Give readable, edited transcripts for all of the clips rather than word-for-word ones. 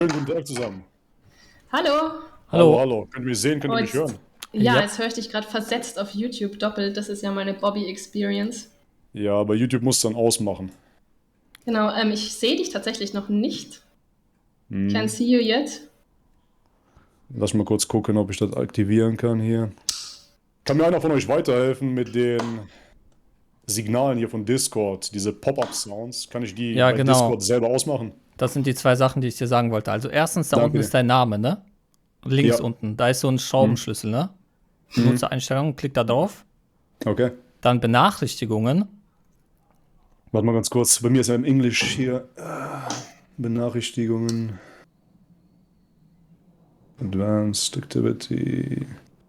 Schönen guten Tag zusammen. Hallo. Hallo, hallo. Könnt ihr mich sehen? Könnt ihr mich hören? Ja, Ja. jetzt höre ich dich gerade versetzt auf YouTube doppelt. Das ist ja meine Bobby-Experience. Ja, bei YouTube musst du dann ausmachen. Genau, ich sehe dich tatsächlich noch nicht. Can't Hm. see you yet. Lass mal kurz gucken, ob ich das aktivieren kann hier. Kann mir einer von euch weiterhelfen mit den Signalen hier von Discord, diese Pop-Up-Sounds? Kann ich die Ja, bei genau. Discord selber ausmachen? Das sind die zwei Sachen, die ich dir sagen wollte. Also erstens, da Danke unten dir. ist dein Name, ne? Links Ja. unten, da ist so ein Schraubenschlüssel, ne? Benutzereinstellungen, klick da drauf. Okay. Dann Benachrichtigungen. Warte mal ganz kurz. Bei mir ist ja im Englisch hier Benachrichtigungen. Advanced Activity.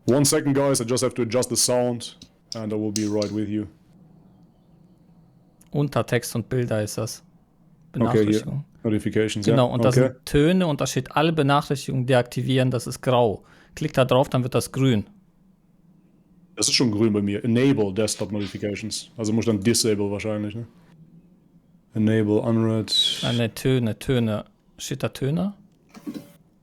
1 second, guys. I just have to adjust the sound and I will be right with you. Unter Text und Bilder ist das. Okay, hier. Benachrichtigungen. Notifications, Genau, ja. und da Okay. sind Töne und da steht alle Benachrichtigungen deaktivieren, das ist grau. Klick da drauf, dann wird das grün. Das ist schon grün bei mir. Enable Desktop Notifications. Also muss ich dann Disable wahrscheinlich, ne? Enable Unread. Ne, Töne. Steht da Töne?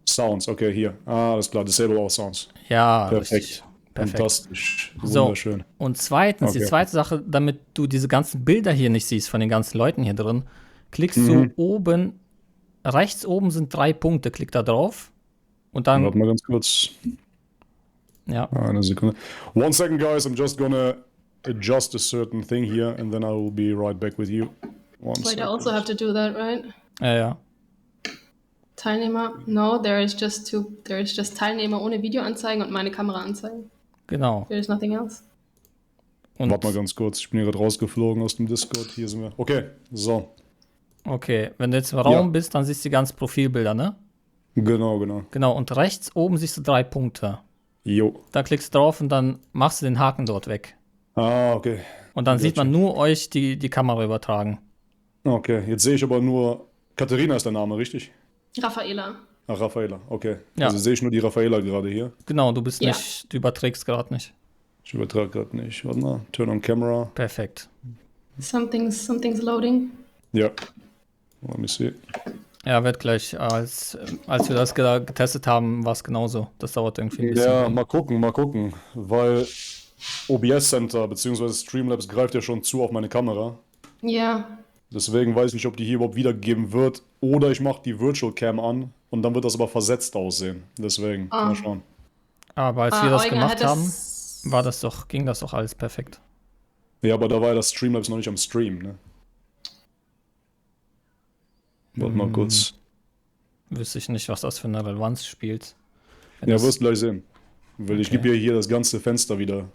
Sounds, okay, hier. Ah, alles klar. Disable all Sounds. Ja, Perfekt. richtig. Perfekt. Fantastisch. So, Wunderschön. und zweitens, die Okay. zweite Sache, damit du diese ganzen Bilder hier nicht siehst von den ganzen Leuten hier drin, klickst du oben, rechts oben sind 3 Punkte, klick da drauf und dann, Warte mal ganz kurz. ja, Eine Sekunde. 1 second, guys. I'm just gonna adjust a certain thing here and then I will be right back with you. 1 Wait, I second. also have to do that, right? ja. Teilnehmer? No, there is just Teilnehmer ohne Videoanzeigen und meine Kameraanzeigen. Genau. There is nothing else. Und, Warte mal ganz kurz. Ich bin hier gerade rausgeflogen aus dem Discord. Hier sind wir. Okay, so. okay, wenn du jetzt im Raum bist, dann siehst du die ganzen Profilbilder, ne? Genau, genau. Genau, und rechts oben siehst du 3 Punkte. Jo. Da klickst du drauf und dann machst du den Haken dort weg. Ah, okay. Und dann Gotcha. sieht man nur euch die Kamera übertragen. Okay, jetzt sehe ich aber nur. Katharina ist der Name, richtig? Raffaela. Ach, Raffaela, okay. Ja. Also sehe ich nur die Raffaela gerade hier. Genau, du bist Ja. nicht, du überträgst gerade nicht. Ich übertrage gerade nicht. Warte mal. Turn on camera. Perfekt. Something's loading. Ja. Let me see. Ja, wird gleich, als wir das getestet haben, war es genauso. Das dauert irgendwie ein bisschen. Ja, mal gucken. Weil OBS Center bzw. Streamlabs greift ja schon zu auf meine Kamera. Ja. Deswegen weiß ich nicht, ob die hier überhaupt wiedergegeben wird. Oder ich mache die Virtual Cam an und dann wird das aber versetzt aussehen. Deswegen, mal schauen. Aber als wir das Eugen gemacht hat haben, ging das doch alles perfekt. Ja, aber da war ja das Streamlabs noch nicht am Stream, ne? Warte mal kurz. Wüsste ich nicht, was das für eine Relevanz spielt. Wenn Ja, das- wirst gleich sehen. Weil ich Okay. gebe hier das ganze Fenster wieder.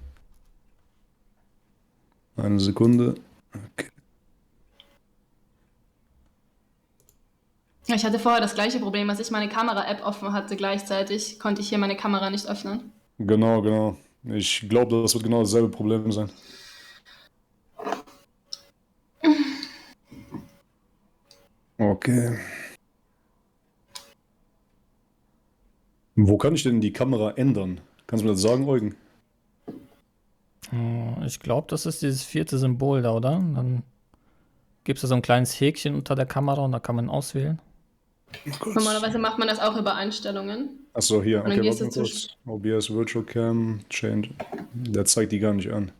Eine Sekunde. Okay. Ich hatte vorher das gleiche Problem, als ich meine Kamera-App offen hatte gleichzeitig, konnte ich hier meine Kamera nicht öffnen. Genau. Ich glaube, das wird genau dasselbe Problem sein. Okay. Wo kann ich denn die Kamera ändern? Kannst du mir das sagen, Eugen? Ich glaube, das ist dieses 4. Symbol da, oder? Dann gibt es da so ein kleines Häkchen unter der Kamera und da kann man auswählen. Normalerweise macht man das auch über Einstellungen. Achso, hier. Und dann Okay, gehst warte du mal kurz. OBS Virtual Cam, Change. Der zeigt die gar nicht an.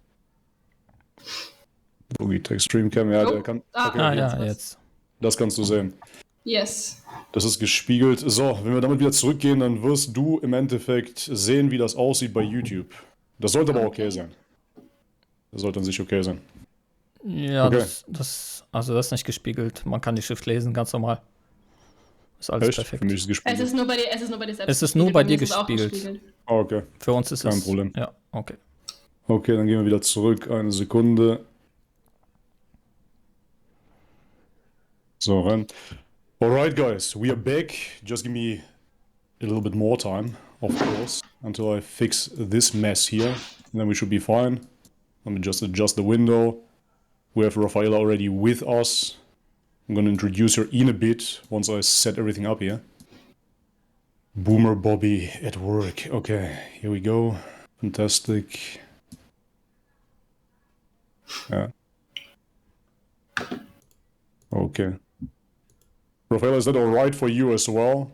Logitech Stream Cam, ja, der kann. Okay, Ja, jetzt. das kannst du sehen. Yes. Das ist gespiegelt. So, wenn wir damit wieder zurückgehen, dann wirst du im Endeffekt sehen, wie das aussieht bei YouTube. Das sollte aber okay sein. Das sollte an sich okay sein. Ja, Okay. das ist nicht gespiegelt. Man kann die Schrift lesen, ganz normal. Ist alles Echt? perfekt. Für mich ist es gespiegelt. Es ist nur bei dir selbst. Es ist nur bei dir mir ist es auch gespiegelt. Ah, okay. Für uns ist Kein es. Problem. Ja, okay. Okay, dann gehen wir wieder zurück. Eine Sekunde. So, rein. Alright, guys, we are back. Just give me a little bit more time, of course, until I fix this mess here. And then we should be fine. Let me just adjust the window. We have Rafaela already with us. I'm gonna introduce her in a bit once I set everything up here. Boomer Bobby at work. Okay, here we go. Fantastic. Yeah. Okay. Rafaela, is that alright for you as well?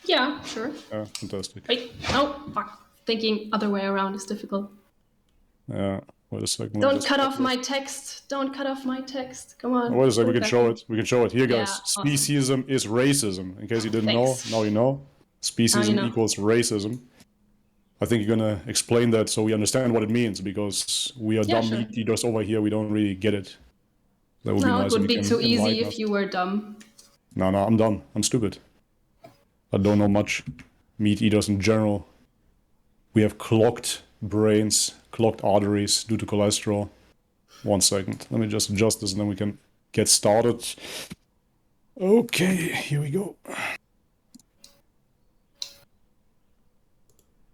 Yeah, sure. Yeah, fantastic. Wait, no, fuck. Thinking other way around is difficult. Yeah, wait a second. Don't cut off my text. Don't cut off my text. Come on. Wait a second, we put can back show in. it. We can show it. Here, guys. Yeah, awesome. Speciesism is racism. In case you didn't know, Thanks. now you know. Speciesism know. equals racism. I think you're gonna explain that so we understand what it means, because we are dumb sure. meat eaters over here. We don't really get it. That would be No, nice it would if be you can too easy enlighten if us. you were dumb. No, I'm dumb. I'm stupid. I don't know much. Meat eaters in general. We have clogged brains, clogged arteries due to cholesterol. 1 second. Let me just adjust this and then we can get started. Okay, here we go.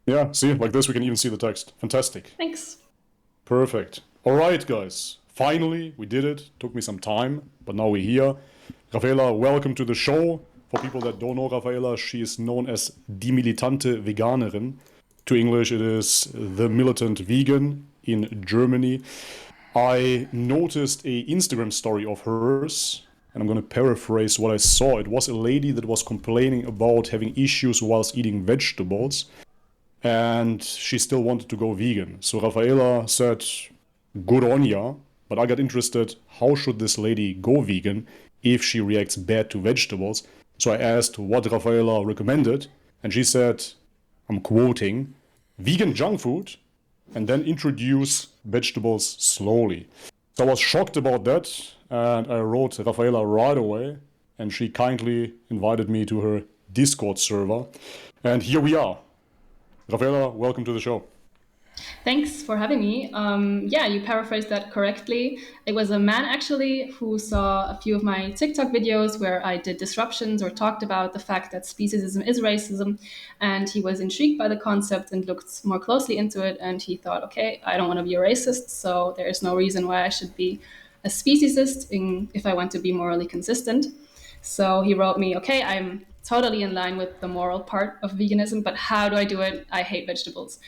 Yeah, see, like this we can even see the text. Fantastic. Thanks. Perfect. All right, guys. Finally, we did it. Took me some time, but now we're here. Rafaela, welcome to the show. For people that don't know Rafaela, she is known as Die Militante Veganerin. To English, it is the militant vegan in Germany. I noticed a Instagram story of hers, and I'm going to paraphrase what I saw. It was a lady that was complaining about having issues whilst eating vegetables, and she still wanted to go vegan. So Rafaela said, good on ya, but I got interested, how should this lady go vegan if she reacts bad to vegetables? So I asked what Rafaela recommended, and she said, I'm quoting, vegan junk food, and then introduce vegetables slowly. So I was shocked about that, and I wrote Rafaela right away, and she kindly invited me to her Discord server. And here we are. Rafaela, welcome to the show. Thanks for having me. Yeah, you paraphrased that correctly. It was a man actually who saw a few of my TikTok videos where I did disruptions or talked about the fact that speciesism is racism. And he was intrigued by the concept and looked more closely into it. And he thought, okay, I don't want to be a racist, so there is no reason why I should be a speciesist if I want to be morally consistent. So he wrote me, okay, I'm totally in line with the moral part of veganism, but how do I do it? I hate vegetables.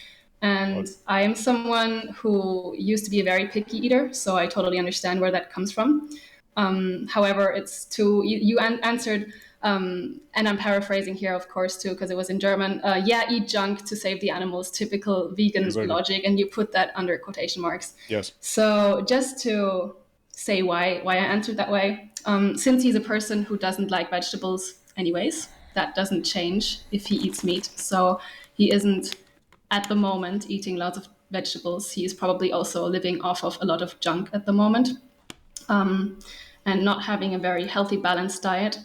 And I am someone who used to be a very picky eater, so I totally understand where that comes from. However, it's you answered, and I'm paraphrasing here, of course, too, because it was in German. Yeah, eat junk to save the animals, typical vegan logic, and you put that under quotation marks. Yes. So just to say why I answered that way, since he's a person who doesn't like vegetables anyways, that doesn't change if he eats meat. So he isn't at the moment eating lots of vegetables. He is probably also living off of a lot of junk at the moment, and not having a very healthy, balanced diet.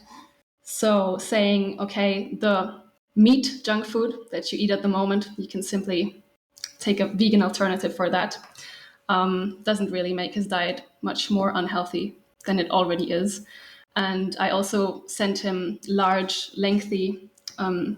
So saying, okay, the meat junk food that you eat at the moment, you can simply take a vegan alternative for that. Doesn't really make his diet much more unhealthy than it already is. And I also sent him large, lengthy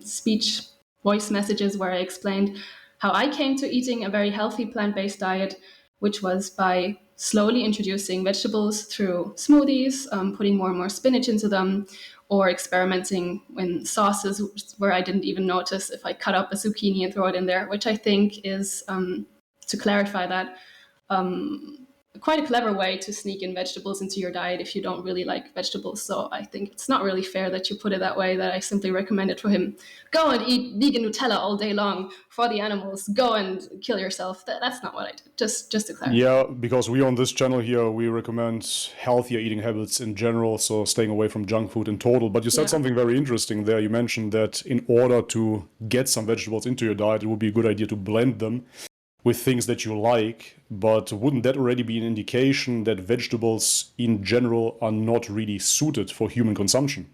speech voice messages where I explained how I came to eating a very healthy plant-based diet, which was by slowly introducing vegetables through smoothies, putting more and more spinach into them, or experimenting in sauces where I didn't even notice if I cut up a zucchini and throw it in there, which I think is, to clarify that, quite a clever way to sneak in vegetables into your diet if you don't really like vegetables. So I think it's not really fair that you put it that way, that I simply recommended for him, go and eat vegan Nutella all day long for the animals, go and kill yourself. That's not what I did, just to clarify. Yeah, because we on this channel here, we recommend healthier eating habits in general, so staying away from junk food in total. But you said something very interesting there. You mentioned that in order to get some vegetables into your diet, it would be a good idea to blend them with things that you like, but wouldn't that already be an indication that vegetables in general are not really suited for human consumption?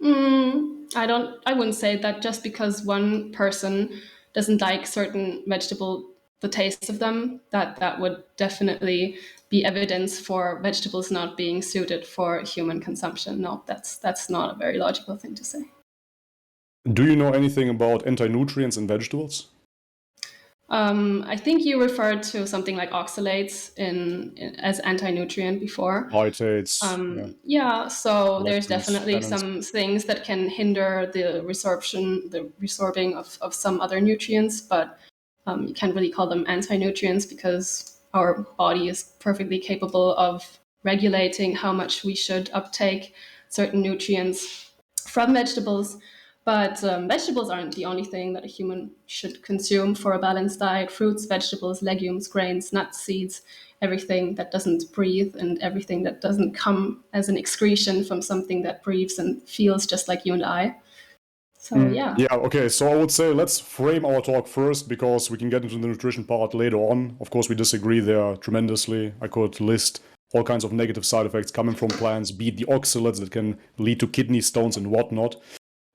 I wouldn't say that just because one person doesn't like certain the taste of them, that would definitely be evidence for vegetables not being suited for human consumption. No, that's not a very logical thing to say. Do you know anything about anti-nutrients in vegetables? I think you referred to something like oxalates as anti-nutrient before. Phytates. Yeah, so there's Lectins, definitely tannins. some things that can hinder the resorbing of some other nutrients, but you can't really call them anti-nutrients because our body is perfectly capable of regulating how much we should uptake certain nutrients from vegetables. But vegetables aren't the only thing that a human should consume for a balanced diet. Fruits, vegetables, legumes, grains, nuts, seeds, everything that doesn't breathe and everything that doesn't come as an excretion from something that breathes and feels just like you and I. So, yeah. Yeah, okay, so I would say let's frame our talk first, because we can get into the nutrition part later on. Of course, we disagree there tremendously. I could list all kinds of negative side effects coming from plants, be it the oxalates that can lead to kidney stones and whatnot.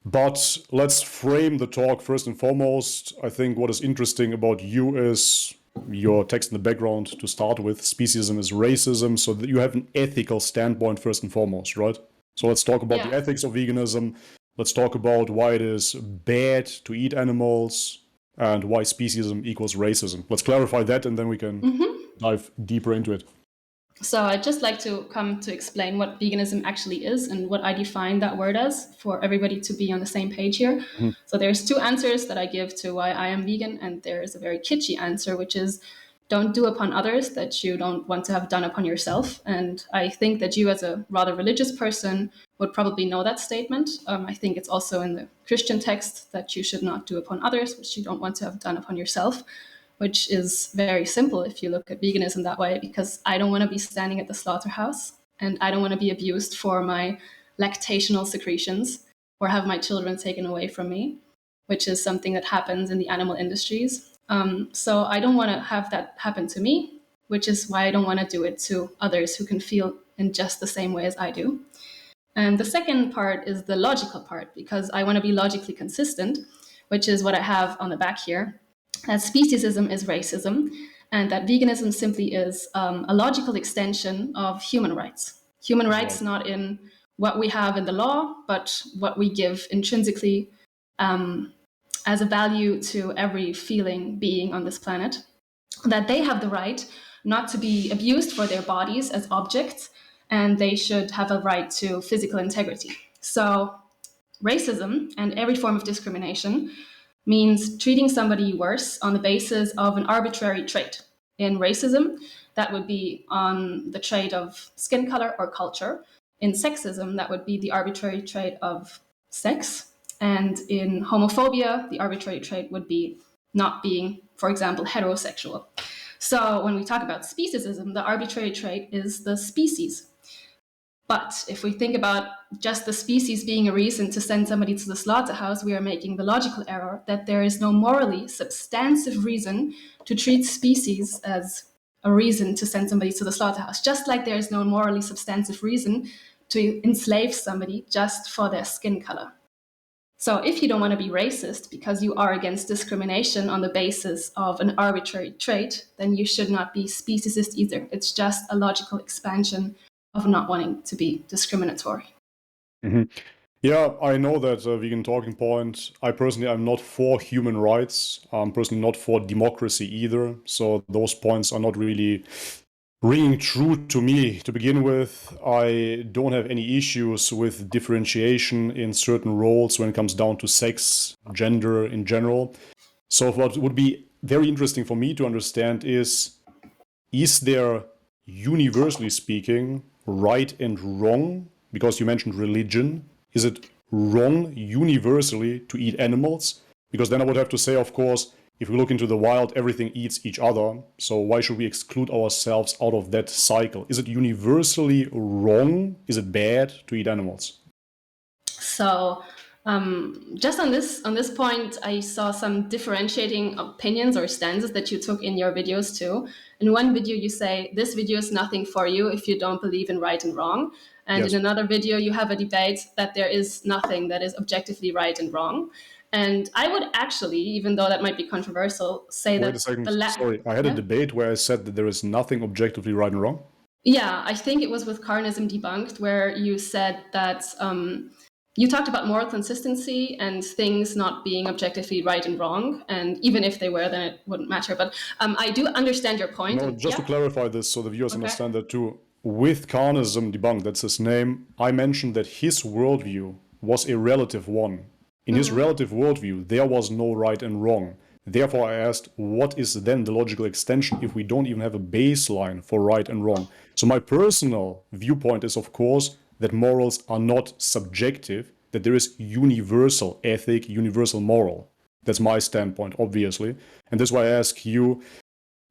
But let's frame the talk first and foremost. I think what is interesting about you is your text in the background to start with. Speciesism is racism, so that you have an ethical standpoint first and foremost, right? So let's talk about the ethics of veganism. Let's talk about why it is bad to eat animals and why speciesism equals racism. Let's clarify that, and then we can dive deeper into it. So I'd just like to come to explain what veganism actually is and what I define that word as for everybody to be on the same page here. So there's two answers that I give to why I am vegan, and there's a very kitschy answer, which is don't do upon others that you don't want to have done upon yourself. And I think that you, as a rather religious person, would probably know that statement. I think it's also in the Christian text that you should not do upon others which you don't want to have done upon yourself, which is very simple if you look at veganism that way, because I don't want to be standing at the slaughterhouse and I don't want to be abused for my lactational secretions or have my children taken away from me, which is something that happens in the animal industries. So I don't want to have that happen to me, which is why I don't want to do it to others who can feel in just the same way as I do. And the second part is the logical part, because I want to be logically consistent, which is what I have on the back here. That speciesism is racism, and that veganism simply is a logical extension of human rights. Human rights, not in what we have in the law, but what we give intrinsically as a value to every feeling being on this planet. That they have the right not to be abused for their bodies as objects, and they should have a right to physical integrity. So racism and every form of discrimination means treating somebody worse on the basis of an arbitrary trait. In racism, that would be on the trait of skin color or culture. In sexism, that would be the arbitrary trait of sex. And in homophobia, the arbitrary trait would be not being, for example, heterosexual. So when we talk about speciesism, the arbitrary trait is the species. But if we think about just the species being a reason to send somebody to the slaughterhouse, we are making the logical error that there is no morally substantive reason to treat species as a reason to send somebody to the slaughterhouse, just like there is no morally substantive reason to enslave somebody just for their skin color. So if you don't want to be racist because you are against discrimination on the basis of an arbitrary trait, then you should not be speciesist either. It's just a logical expansion of not wanting to be discriminatory. Yeah, I know that vegan talking point. I personally am not for human rights. I'm personally not for democracy either. So those points are not really ringing true to me to begin with. I don't have any issues with differentiation in certain roles when it comes down to sex, gender in general. So what would be very interesting for me to understand is there, universally speaking, right and wrong? Because you mentioned religion. Is it wrong universally to eat animals? Because then I would have to say, of course, if we look into the wild, everything eats each other. So why should we exclude ourselves out of that cycle? Is it universally wrong? Is it bad to eat animals? So just on this point, I saw some differentiating opinions or stances that you took in your videos too. In one video, you say, this video is nothing for you if you don't believe in right and wrong. And Yes. in another video, you have a debate that there is nothing that is objectively right and wrong. And I would actually, even though that might be controversial, say that... Wait a second. Sorry, I had a debate where I said that there is nothing objectively right and wrong. Yeah, I think it was with Carnism Debunked, where you said that you talked about moral consistency and things not being objectively right and wrong. And even if they were, then it wouldn't matter. But I do understand your point. No, just to clarify this so the viewers understand that too. With Carnism Debunked, that's his name, I mentioned that his worldview was a relative one. In his relative worldview, there was no right and wrong. Therefore, I asked, what is then the logical extension if we don't even have a baseline for right and wrong? So my personal viewpoint is, of course, that morals are not subjective, that there is universal ethic, universal moral. That's my standpoint, obviously. And that's why I ask you,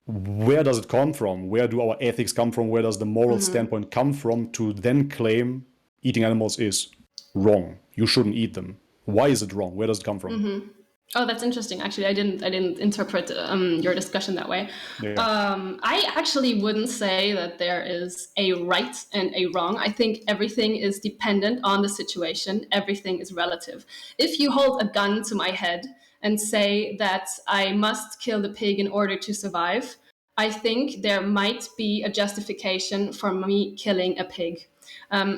where does it come from? Where do our ethics come from? Where does the moral standpoint come from to then claim eating animals is wrong? You shouldn't eat them. Why is it wrong? Where does it come from? Oh, that's interesting. Actually, I didn't interpret your discussion that way. I actually wouldn't say that there is a right and a wrong. I think everything is dependent on the situation. Everything is relative. If you hold a gun to my head and say that I must kill the pig in order to survive, I think there might be a justification for me killing a pig.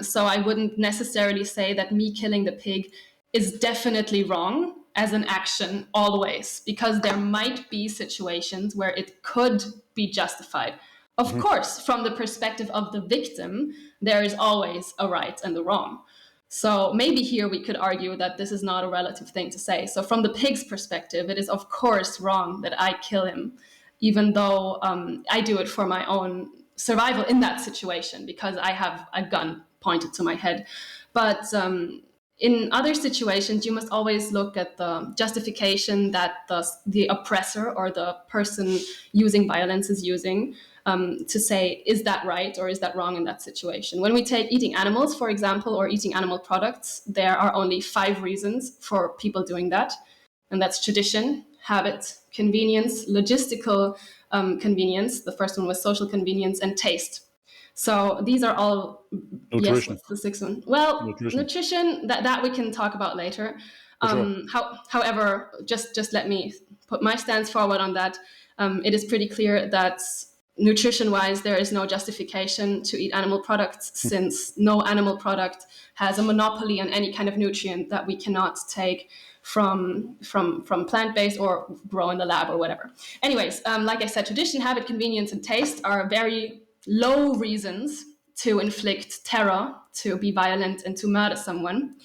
So I wouldn't necessarily say that me killing the pig is definitely wrong as an action always, because there might be situations where it could be justified. Of course, from the perspective of the victim, there is always a right and a wrong. So maybe here we could argue that this is not a relative thing to say. So from the pig's perspective, it is of course wrong that I kill him, even though I do it for my own survival in that situation because I have a gun pointed to my head. But in other situations, you must always look at the justification that the oppressor or the person using violence is using to say, is that right or is that wrong in that situation? When we take eating animals, for example, or eating animal products, there are only 5 reasons for people doing that. And that's tradition, habit, convenience, logistical convenience. The first one was social convenience, and taste. So these are all Nutrition. Yes, what's the 6th one? Well, nutrition that we can talk about later. However, just let me put my stance forward on that. It is pretty clear that nutrition-wise, there is no justification to eat animal products since no animal product has a monopoly on any kind of nutrient that we cannot take from plant-based or grow in the lab or whatever. Anyways, like I said, tradition, habit, convenience, and taste are very low reasons to inflict terror, to be violent, and to murder someone,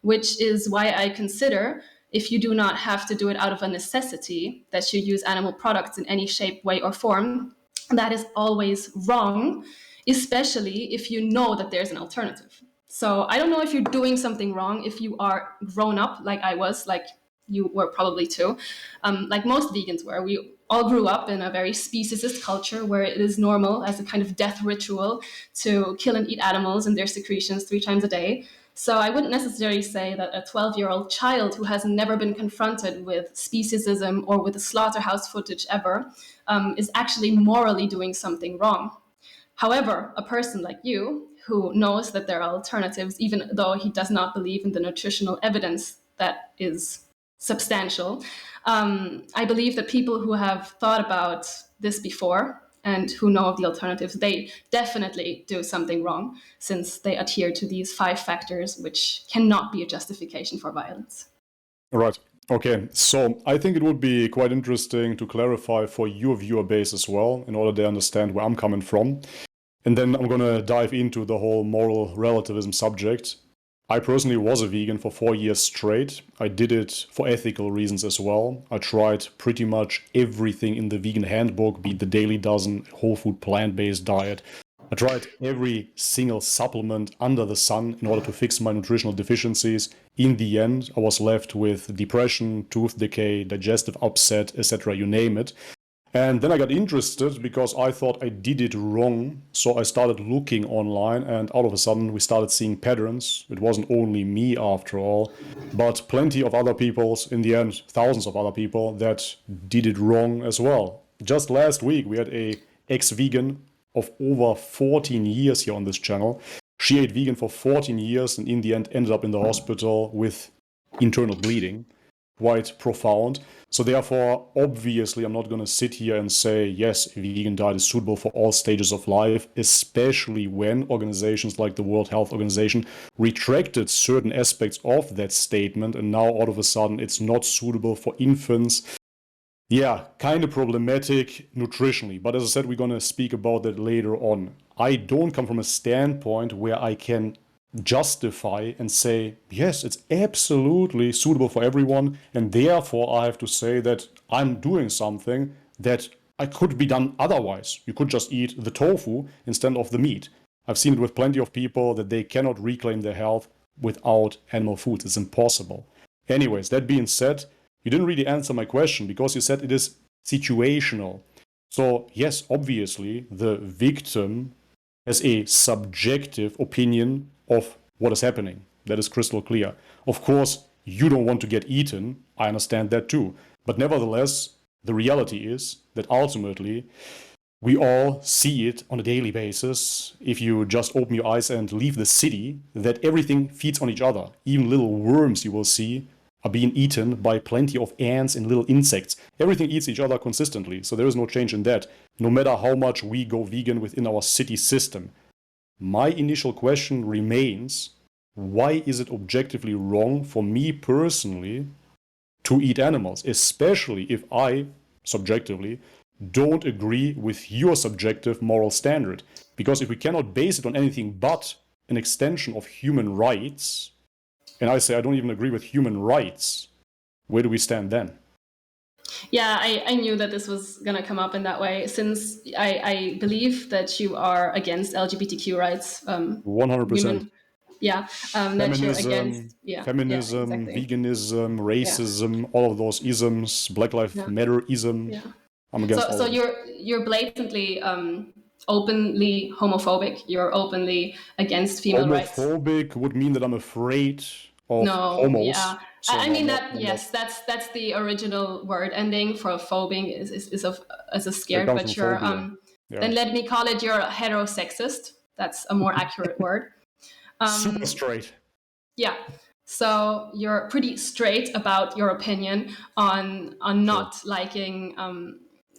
which is why I consider if you do not have to do it out of a necessity, that you use animal products in any shape, way, or form, that is always wrong, especially if you know that there's an alternative. So I don't know if you're doing something wrong if you are grown up like I was, like you were probably too, like most vegans were. We all grew up in a very speciesist culture where it is normal as a kind of death ritual to kill and eat animals and their secretions 3 times a day. So I wouldn't necessarily say that a 12-year-old child who has never been confronted with speciesism or with the slaughterhouse footage ever is actually morally doing something wrong. However, a person like you who knows that there are alternatives, even though he does not believe in the nutritional evidence that is substantial, I believe that people who have thought about this before and who know of the alternatives, they definitely do something wrong since they adhere to these 5 factors, which cannot be a justification for violence. All right. Okay, so I think it would be quite interesting to clarify for your viewer base as well, in order to understand where I'm coming from. And then I'm going to dive into the whole moral relativism subject. I personally was a vegan for 4 years straight. I did it for ethical reasons as well. I tried pretty much everything in the vegan handbook, be it the Daily Dozen, whole food plant-based diet. I tried every single supplement under the sun in order to fix my nutritional deficiencies. In the end, I was left with depression, tooth decay, digestive upset, etc., you name it. And then I got interested because I thought I did it wrong. So I started looking online, and all of a sudden we started seeing patterns. It wasn't only me after all, but plenty of other people, in the end, thousands of other people that did it wrong as well. Just last week we had a ex-vegan of over 14 years here on this channel. She ate vegan for 14 years and in the end ended up in the hospital with internal bleeding. Quite profound. So therefore, obviously, I'm not going to sit here and say, yes, a vegan diet is suitable for all stages of life, especially when organizations like the World Health Organization retracted certain aspects of that statement, and now all of a sudden it's not suitable for infants. Yeah, kind of problematic nutritionally, but as I said, we're going to speak about that later on. I don't come from a standpoint where I can justify and say, yes, it's absolutely suitable for everyone, and therefore I have to say that I'm doing something that I could be done otherwise. You could just eat the tofu instead of the meat. I've seen it with plenty of people that they cannot reclaim their health without animal foods. It's impossible. Anyways, that being said, you didn't really answer my question because you said it is situational. So yes, obviously, the victim has a subjective opinion of what is happening. That is crystal clear. Of course, you don't want to get eaten. I understand that too. But nevertheless, the reality is that ultimately, we all see it on a daily basis. If you just open your eyes and leave the city, that everything feeds on each other. Even little worms you will see are being eaten by plenty of ants and little insects. Everything eats each other consistently, so there is no change in that, no matter how much we go vegan within our city system. My initial question remains, why is it objectively wrong for me personally to eat animals, especially if I, subjectively, don't agree with your subjective moral standard? Because if we cannot base it on anything but an extension of human rights, and I say I don't even agree with human rights, where do we stand then? Yeah, I knew that this was going to come up in that way, since I believe that you are against LGBTQ rights. 100%. That you're against. Feminism, Exactly. veganism, racism, all of those isms, Black Lives Matter ism. Yeah. I'm against all So of it. you're blatantly openly homophobic. You're openly against female rights. Homophobic would mean that I'm afraid of No, homos. yeah. So I no, mean not- that. not Yes, that's the original word ending for phobing is a It scared, comes but from you're phobia. Yeah. then let me call it, you're heterosexist. That's a more accurate word. Super straight. Yeah. So you're pretty straight about your opinion on not liking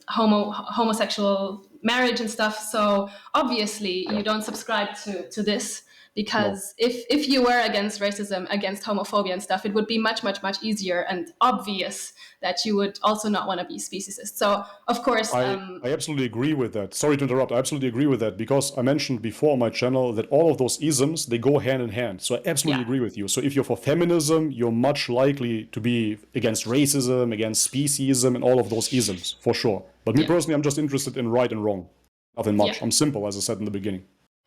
homosexual marriage and stuff. So obviously you don't subscribe to this, because if you were against racism, against homophobia and stuff, it would be much easier and obvious that you would also not want to be speciesist. So of course, I absolutely agree with that. Sorry to interrupt. I absolutely agree with that because I mentioned before on my channel that all of those isms, they go hand in hand. So I absolutely agree with you. So if you're for feminism, you're much likely to be against racism, against speciesism, and all of those isms, for sure. But me personally, I'm just interested in right and wrong. Nothing much. Yeah. I'm simple, as I said in the beginning.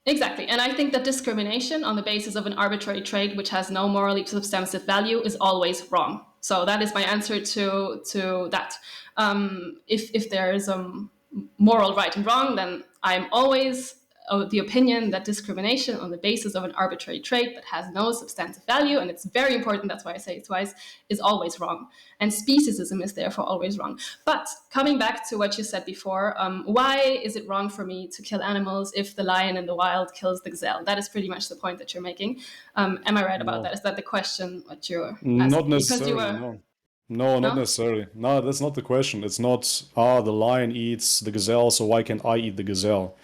Exactly. And I think that discrimination on the basis of an arbitrary trait which has no morally substantive value is always wrong. So that is my answer to that. If there is a moral right and wrong, then I'm always of the opinion that discrimination on the basis of an arbitrary trait that has no substantive value, and it's very important, that's why I say it twice, is always wrong. And speciesism is therefore always wrong. But coming back to what you said before, why is it wrong for me to kill animals if the lion in the wild kills the gazelle? That is pretty much the point that you're making. Am I right about that? Is that the question what you're asking? Not necessarily, no. No, not necessarily. No, that's not the question. It's not, the lion eats the gazelle, so why can't I eat the gazelle?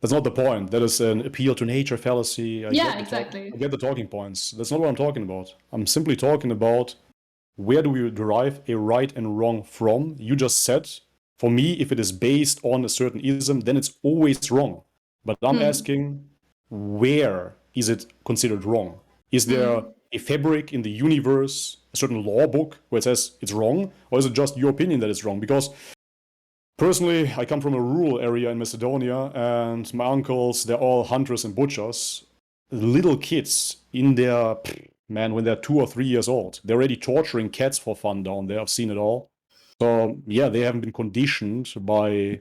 That's not the point. That is an appeal to nature fallacy. I get the talking points. That's not what I'm talking about. I'm simply talking about where do we derive a right and wrong from? You just said, for me, if it is based on a certain ism, then it's always wrong. But I'm asking, where is it considered wrong? Is there a fabric in the universe, a certain law book where it says it's wrong? Or is it just your opinion that it's wrong? Because personally, I come from a rural area in Macedonia, and my uncles, they're all hunters and butchers. Little kids in their, when they're 2 or 3 years old, they're already torturing cats for fun down there. I've seen it all. So, yeah, they haven't been conditioned by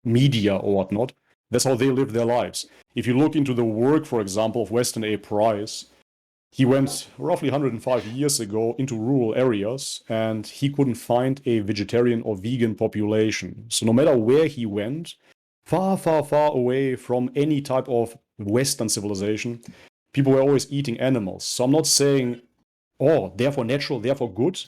media or whatnot. That's how they live their lives. If you look into the work, for example, of Weston A. Price, he went roughly 105 years ago into rural areas, and he couldn't find a vegetarian or vegan population. So no matter where he went, far, far, far away from any type of Western civilization, people were always eating animals. So I'm not saying, oh, therefore natural, therefore good.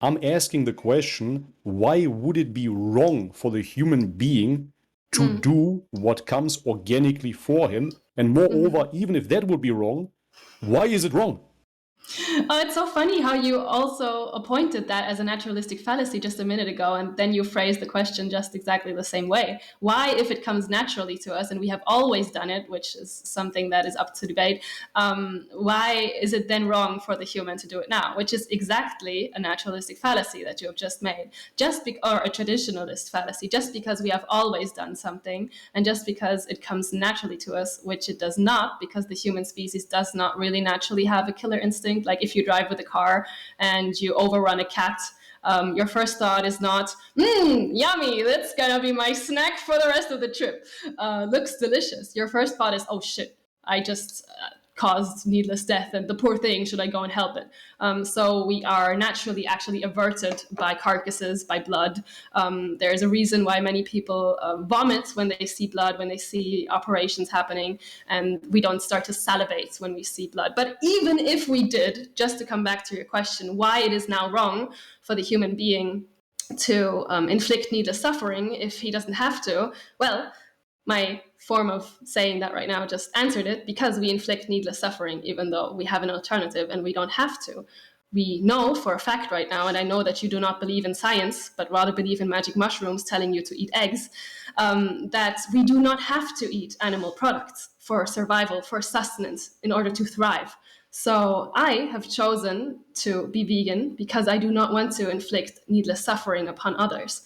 I'm asking the question, why would it be wrong for the human being to do what comes organically for him? And moreover, even if that would be wrong, why is it wrong? Oh, it's so funny how you also appointed that as a naturalistic fallacy just a minute ago, and then you phrased the question just exactly the same way. Why, if it comes naturally to us, and we have always done it, which is something that is up to debate, why is it then wrong for the human to do it now? Which is exactly a naturalistic fallacy that you have just made, or a traditionalist fallacy, just because we have always done something, and just because it comes naturally to us, which it does not, because the human species does not really naturally have a killer instinct. Like if you drive with a car and you overrun a cat, your first thought is not, yummy, that's gonna be my snack for the rest of the trip. Looks delicious. Your first thought is, oh shit, I just caused needless death, and the poor thing, should I go and help it? So we are naturally actually averted by carcasses, by blood. There is a reason why many people vomit when they see blood, when they see operations happening, and we don't start to salivate when we see blood. But even if we did, just to come back to your question, why it is now wrong for the human being to inflict needless suffering if he doesn't have to, well, my form of saying that right now just answered it, because we inflict needless suffering, even though we have an alternative and we don't have to. We know for a fact right now, and I know that you do not believe in science, but rather believe in magic mushrooms telling you to eat eggs, that we do not have to eat animal products for survival, for sustenance, in order to thrive. So I have chosen to be vegan because I do not want to inflict needless suffering upon others.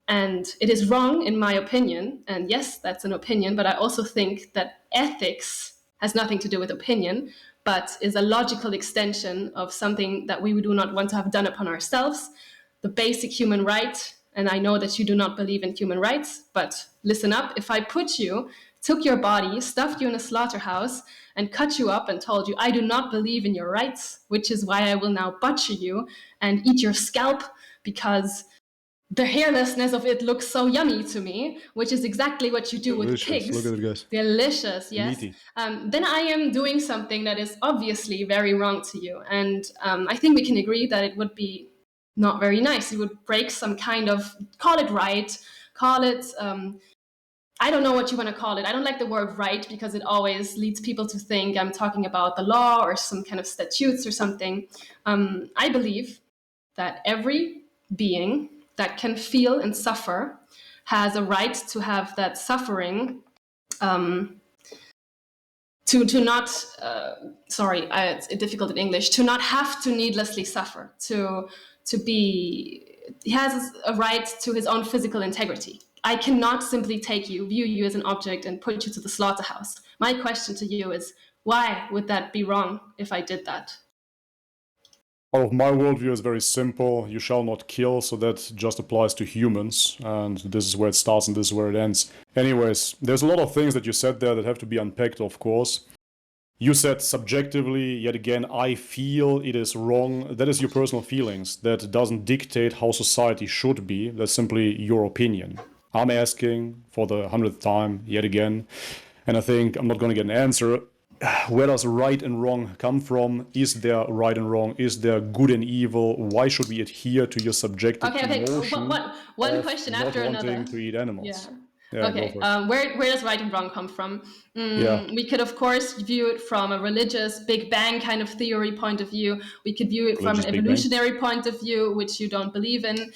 And it is wrong, in my opinion. And yes, that's an opinion, but I also think that ethics has nothing to do with opinion, but is a logical extension of something that we do not want to have done upon ourselves, the basic human right. And I know that you do not believe in human rights, but listen up. If I took your body, stuffed you in a slaughterhouse, and cut you up and told you, I do not believe in your rights, which is why I will now butcher you and eat your scalp because the hairlessness of it looks so yummy to me, which is exactly what you do with pigs. Look at it, guys. Delicious, yes. Meaty. Then I am doing something that is obviously very wrong to you. And I think we can agree that it would be not very nice. It would break some kind of, call it right, call it, I don't know what you want to call it. I don't like the word right because it always leads people to think I'm talking about the law or some kind of statutes or something. I believe that every being that can feel and suffer has a right to have that suffering to not it's difficult in English, to not have to needlessly suffer, he has a right to his own physical integrity. I cannot simply view you as an object and put you to the slaughterhouse. My question to you is, why would that be wrong if I did that? My worldview is very simple. You shall not kill, so that just applies to humans. And this is where it starts and this is where it ends. Anyways, there's a lot of things that you said there that have to be unpacked, of course. You said subjectively, yet again, I feel it is wrong. That is your personal feelings. That doesn't dictate how society should be. That's simply your opinion. I'm asking for the 100th time, yet again, and I think I'm not going to get an answer. Where does right and wrong come from? Is there right and wrong? Is there good and evil? Why should we adhere to your subjective emotion? One question after another. Wanting to eat animals. Yeah. Yeah, okay. Where does right and wrong come from? We could, of course, view it from a religious Big Bang kind of theory point of view. We could view it from an evolutionary point of view, which you don't believe in.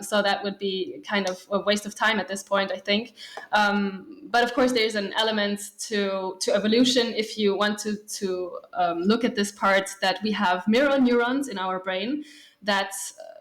So that would be kind of a waste of time at this point, I think. But of course, there's an element to evolution. If you want to look at this part, that we have mirror neurons in our brain, that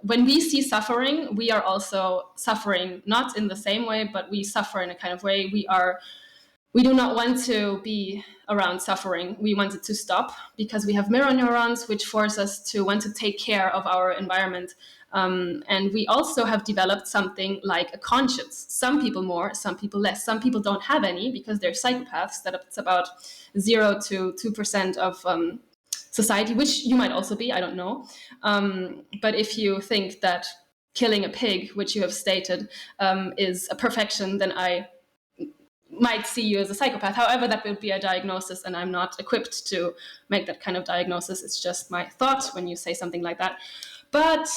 when we see suffering, we are also suffering, not in the same way, but we suffer in a kind of way. We do not want to be around suffering. We want it to stop because we have mirror neurons, which force us to want to take care of our environment. And we also have developed something like a conscience. Some people more, some people less. Some people don't have any because they're psychopaths. That's about 0 to 2% of society, which you might also be, I don't know. But if you think that killing a pig, which you have stated, is a perfection, then I might see you as a psychopath. However, that would be a diagnosis, and I'm not equipped to make that kind of diagnosis. It's just my thought when you say something like that. But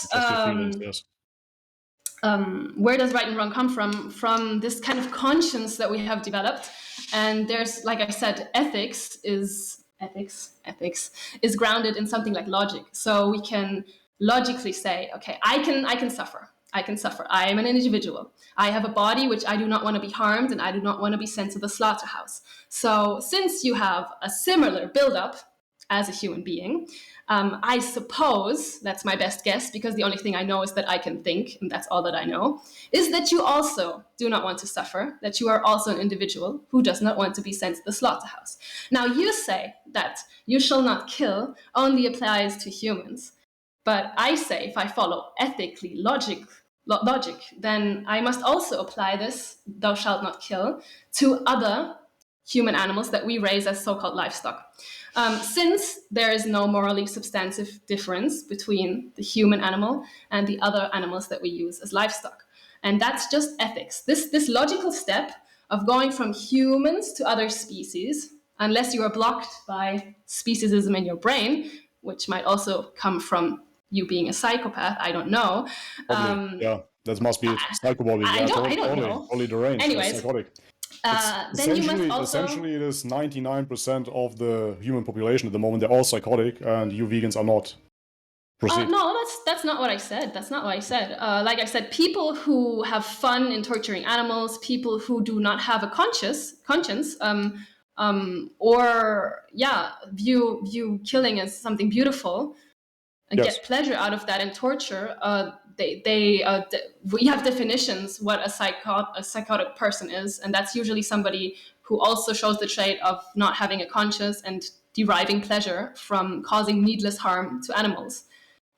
where does right and wrong come from? From this kind of conscience that we have developed. And there's, like I said, ethics is ethics is grounded in something like logic. So we can logically say, okay, I can suffer. I am an individual. I have a body which I do not want to be harmed, and I do not want to be sent to the slaughterhouse. So since you have a similar buildup as a human being, I suppose, that's my best guess, because the only thing I know is that I can think, and that's all that I know, is that you also do not want to suffer, that you are also an individual who does not want to be sent to the slaughterhouse. Now, you say that you shall not kill only applies to humans, but I say if I follow ethically logic, then I must also apply this, thou shalt not kill, to other human animals that we raise as so-called livestock. Since there is no morally substantive difference between the human animal and the other animals that we use as livestock. And that's just ethics. This logical step of going from humans to other species, unless you are blocked by speciesism in your brain, which might also come from you being a psychopath, I don't know. Yeah, that must be it. Psychobabble. I don't know. Totally deranged. Anyways, Psychotic. then you must also... Essentially, it is 99% of the human population at the moment. They're all psychotic, and you vegans are not. Proceed. No, that's not what I said. That's not what I said. Like I said, people who have fun in torturing animals, people who do not have a conscience, or view killing as something beautiful, and Yes. get pleasure out of that and torture. We have definitions what a psychotic person is, and that's usually somebody who also shows the trait of not having a conscience and deriving pleasure from causing needless harm to animals.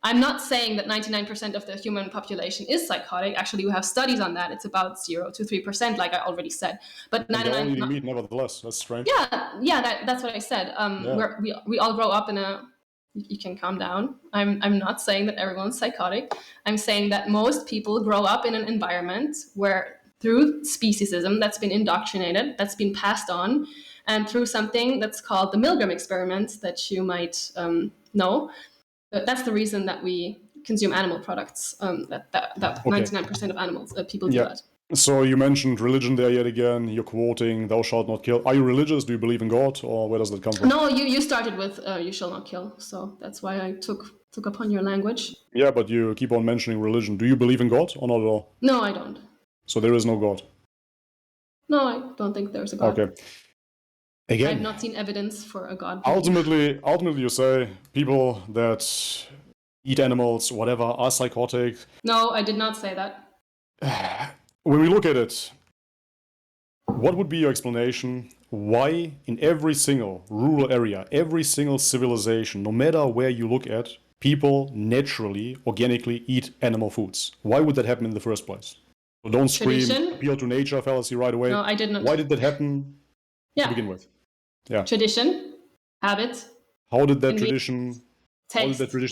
I'm not saying that 99% of the human population is psychotic. Actually, we have studies on that. It's about 0 to 3%, like I already said. But 99%. Only meat, nevertheless. That's strange. Yeah, that's what I said. We all grow up in a... You can calm down. I'm not saying that everyone's psychotic. I'm saying that most people grow up in an environment where, through speciesism that's been indoctrinated, that's been passed on, and through something that's called the Milgram experiment that you might know. That's the reason that we consume animal products. That 99% of animals, people do that. So you mentioned religion there yet again. You're quoting, "Thou shalt not kill." Are you religious? Do you believe in God, or where does that come from? No, you started with "You shall not kill," so that's why I took upon your language. Yeah, but you keep on mentioning religion. Do you believe in God or not at all? No, I don't. So there is no God. No, I don't think there's a God. Okay. Again, I've not seen evidence for a God. Ultimately, you say people that eat animals, whatever, are psychotic. No, I did not say that. When we look at it, what would be your explanation why in every single rural area, every single civilization, no matter where you look at, people naturally, organically eat animal foods? Why would that happen in the first place? So don't scream, appeal to nature fallacy right away. No, I did not. Why did that happen to begin with? Yeah. Tradition, habit. How did that tradition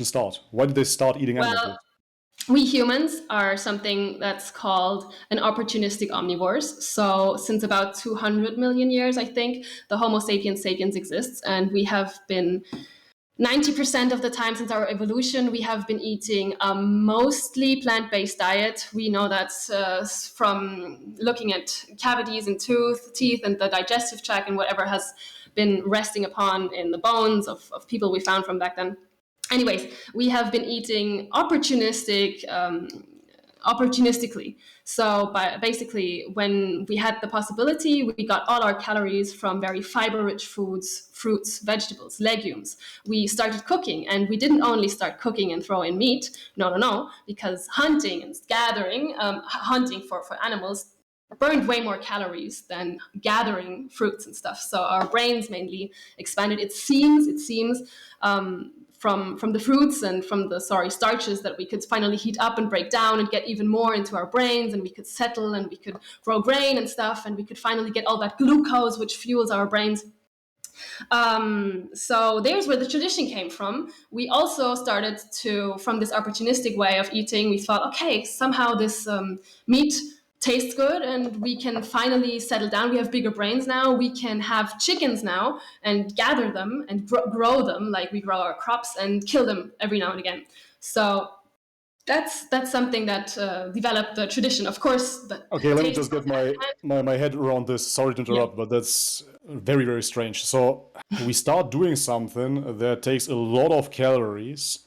start? Why did they start eating animal food? We humans are something that's called an opportunistic omnivores. So since about 200 million years, I think, the Homo sapiens sapiens exists, and we have been 90% of the time since our evolution, we have been eating a mostly plant-based diet. We know that from looking at cavities in teeth and the digestive tract and whatever has been resting upon in the bones of people we found from back then. Anyways, we have been eating opportunistically. So basically, when we had the possibility, we got all our calories from very fiber-rich foods, fruits, vegetables, legumes. We started cooking, and we didn't only start cooking and throw in meat. No, because hunting and gathering, hunting for animals burned way more calories than gathering fruits and stuff. So our brains mainly expanded. It seems from the fruits and from the starches that we could finally heat up and break down and get even more into our brains, and we could settle and we could grow grain and stuff, and we could finally get all that glucose which fuels our brains. So there's where the tradition came from. We also started to, from this opportunistic way of eating, we thought, okay, somehow this meat tastes good and we can finally settle down. We have bigger brains now. We can have chickens now and gather them and grow them like we grow our crops and kill them every now and again. So That's something that developed the tradition. Of course. Okay, let me just get my head around this. Sorry to interrupt, but that's very, very strange. So we start doing something that takes a lot of calories.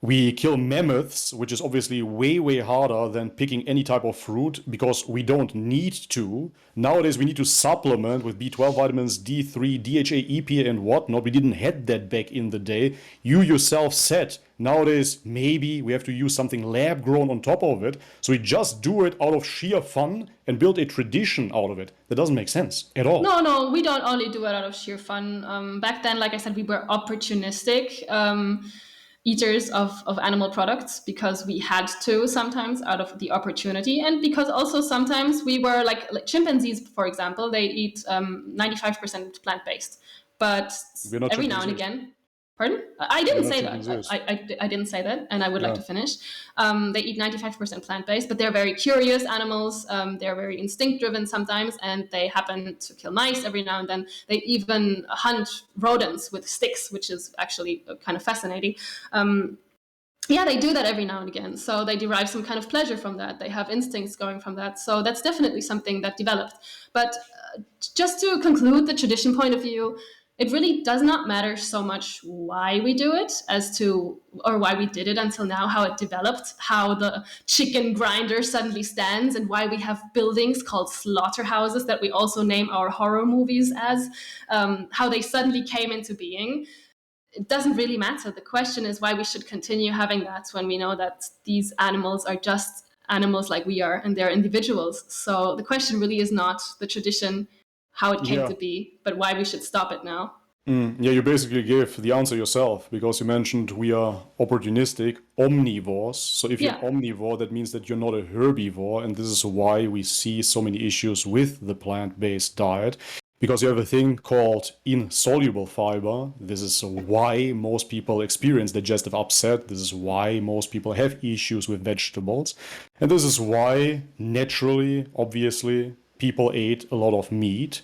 We kill mammoths, which is obviously way, way harder than picking any type of fruit because we don't need to. Nowadays, we need to supplement with B12 vitamins, D3, DHA, EPA, and whatnot. We didn't have that back in the day. You yourself said nowadays maybe we have to use something lab grown on top of it. So we just do it out of sheer fun and build a tradition out of it. That doesn't make sense at all. No, we don't only do it out of sheer fun. Back then, like I said, we were opportunistic eaters of animal products because we had to sometimes out of the opportunity, and because also sometimes we were like chimpanzees, for example, they eat 95% plant-based, but every now and again. Pardon? I didn't say that. I didn't say that, and I would like to finish. They eat 95% plant-based, but they're very curious animals. They're very instinct-driven sometimes, and they happen to kill mice every now and then. They even hunt rodents with sticks, which is actually kind of fascinating. They do that every now and again. So they derive some kind of pleasure from that. They have instincts going from that. So that's definitely something that developed. But just to conclude the tradition point of view, it really does not matter so much why we do it or why we did it until now, how it developed, how the chicken grinder suddenly stands, and why we have buildings called slaughterhouses that we also name our horror movies as, how they suddenly came into being. It doesn't really matter. The question is why we should continue having that when we know that these animals are just animals like we are and they're individuals. So the question really is not the tradition, how it came to be, but why we should stop it now. You basically gave the answer yourself because you mentioned we are opportunistic omnivores. So if you're an omnivore, that means that you're not a herbivore. And this is why we see so many issues with the plant-based diet. Because you have a thing called insoluble fiber. This is why most people experience digestive upset. This is why most people have issues with vegetables. And this is why, naturally, obviously, people ate a lot of meat.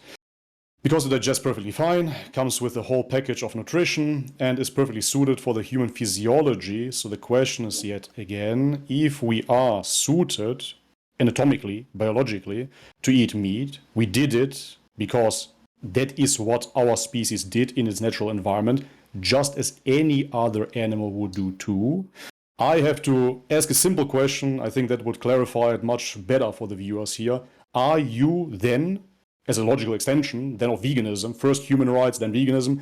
Because it digests perfectly fine, comes with a whole package of nutrition, and is perfectly suited for the human physiology. So the question is yet again, if we are suited anatomically, biologically, to eat meat, we did it because that is what our species did in its natural environment, just as any other animal would do too. I have to ask a simple question. I think that would clarify it much better for the viewers here. Are you then, as a logical extension, then of veganism, first human rights, then veganism,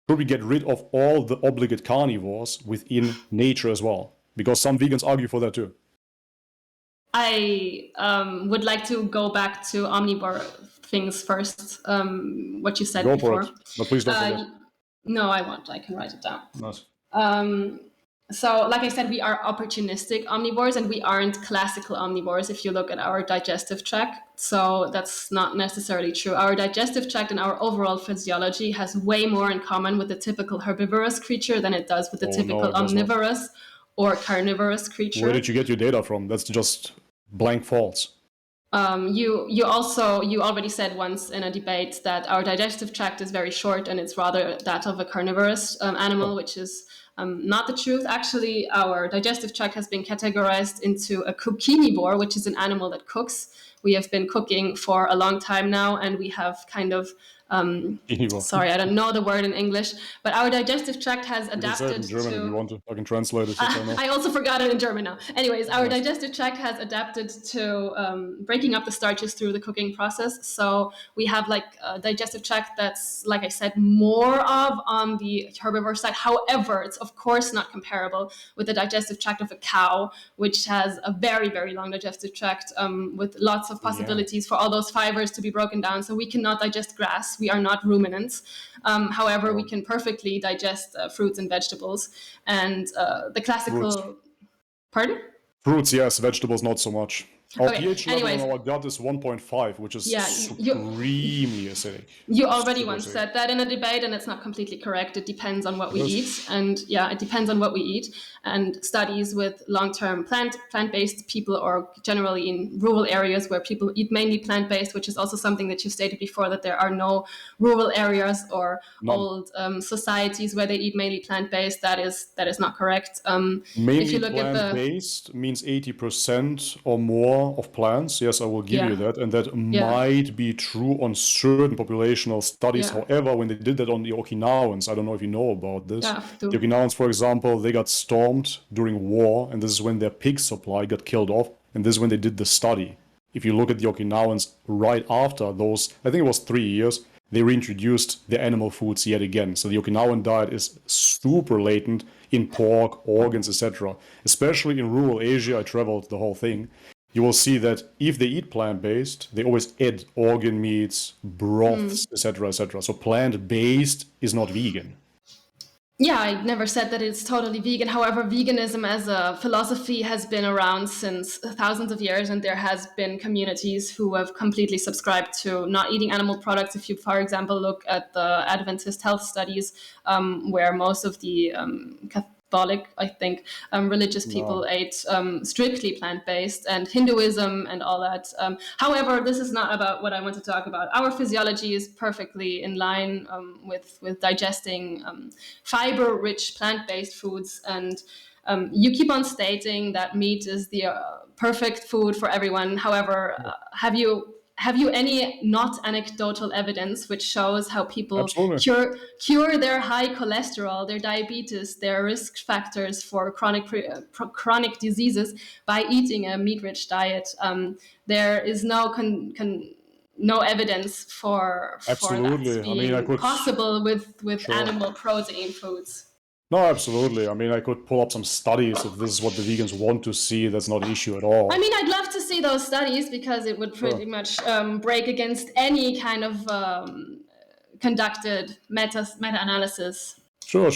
should we get rid of all the obligate carnivores within nature as well? Because some vegans argue for that too. I would like to go back to omnivore things first, what you said go before. For it. But please don't forget. No, I won't. I can write it down. Nice. So, like I said, we are opportunistic omnivores, and we aren't classical omnivores if you look at our digestive tract. So that's not necessarily true. Our digestive tract and our overall physiology has way more in common with the typical herbivorous creature than it does with the typical omnivorous or carnivorous creature. Where did you get your data from? That's just blank false. You already said once in a debate that our digestive tract is very short and it's rather that of a carnivorous animal, which is not the truth. Actually, our digestive tract has been categorized into a cookinivore, which is an animal that cooks. We have been cooking for a long time now, and we have kind of sorry, I don't know the word in English, but our digestive tract has adapted in German to... if you want to. I can translate it. I also forgot it in German now. Anyways, our digestive tract has adapted to breaking up the starches through the cooking process. So we have like a digestive tract that's, like I said, more of on the herbivore side. However, it's of course not comparable with the digestive tract of a cow, which has a very, very long digestive tract with lots of possibilities for all those fibers to be broken down. So we cannot digest grass. We are not ruminants. However, we can perfectly digest fruits and vegetables. And the classical... Fruits. Pardon? Fruits, yes. Vegetables, not so much. Our Okay, pH level anyways. in our gut is 1.5, which is Yeah, supremely acidic. You already Super once acidic. said that in a debate, and it's not completely correct. It depends on what we eat, and yeah, it depends on what we eat. And studies with long-term plant-based people, or generally in rural areas where people eat mainly plant-based, which is also something that you stated before, that there are no rural areas or old societies where they eat mainly plant-based. That is not correct. Mainly if you look at the plant-based means 80% or more of plants. Yes, I will give you that. And that might be true on certain populational studies. However, when they did that on the Okinawans, I don't know if you know about this. The Okinawans, for example, they got stormed during war, and this is when their pig supply got killed off. And this is when they did the study. If you look at the Okinawans right after those, I think it was 3 years, they reintroduced the animal foods yet again. So the Okinawan diet is super latent in pork, organs, etc. Especially in rural Asia, I traveled the whole thing. You will see that if they eat plant-based, they always add organ meats, broths, etc., etc. So plant-based is not vegan. Yeah, I never said that it's totally vegan. However, veganism as a philosophy has been around since thousands of years, and there has been communities who have completely subscribed to not eating animal products. If you, for example, look at the Adventist health studies, where most of the Catholic, I think, religious people ate strictly plant-based, and Hinduism and all that. However, this is not about what I want to talk about. Our physiology is perfectly in line with digesting fiber-rich plant-based foods, and you keep on stating that meat is the perfect food for everyone. However, have you any not anecdotal evidence which shows how people cure their high cholesterol, their diabetes, their risk factors for chronic diseases by eating a meat-rich diet? There is no no evidence for that being possible with animal protein foods. No, absolutely. I mean, I could pull up some studies if this is what the vegans want to see. That's not an issue at all. I mean, I'd love to see those studies because it would pretty much break against any kind of conducted meta-analysis. Sure.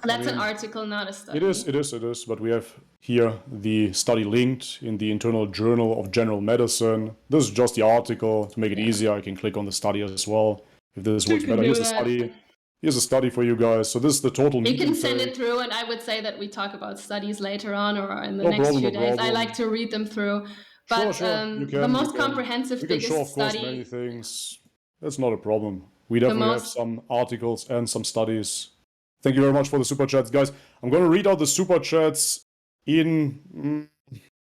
That's an article, not a study. It is. But we have here the study linked in the Internal Journal of General Medicine. This is just the article. To make it easier, I can click on the study as well. If this works better, here's the study. Here's a study for you guys. So this is the total meat intake. You can intake. send it through, and I would say that we talk about studies later on or in the next few days. I like to read them through. But the most comprehensive, biggest show, of course, study... many things. That's not a problem. We definitely have some articles and some studies. Thank you very much for the super chats, guys. I'm going to read out the super chats in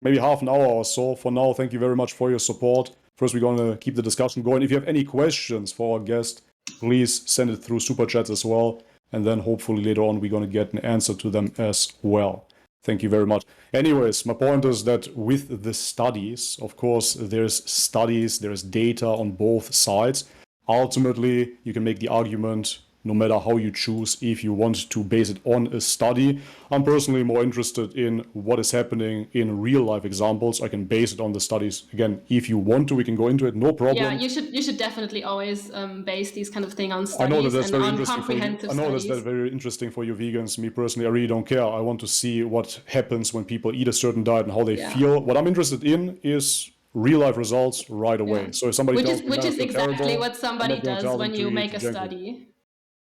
maybe half an hour or so. For now, thank you very much for your support. First, we're going to keep the discussion going. If you have any questions for our guest, please send it through super chats as well. And then hopefully later on, we're going to get an answer to them as well. Thank you very much. Anyways, my point is that with the studies, of course, there's data on both sides. Ultimately, you can make the argument, no matter how you choose, if you want to base it on a study. I'm personally more interested in what is happening in real life examples. I can base it on the studies. Again, if you want to, we can go into it, no problem. Yeah, you should definitely always base these kind of thing on studies. I know that's very interesting for you. I know that's very interesting for you vegans. Me personally, I really don't care. I want to see what happens when people eat a certain diet and how they feel. What I'm interested in is real life results right away. So if somebody tells me which is exactly terrible, what somebody does when you make a study.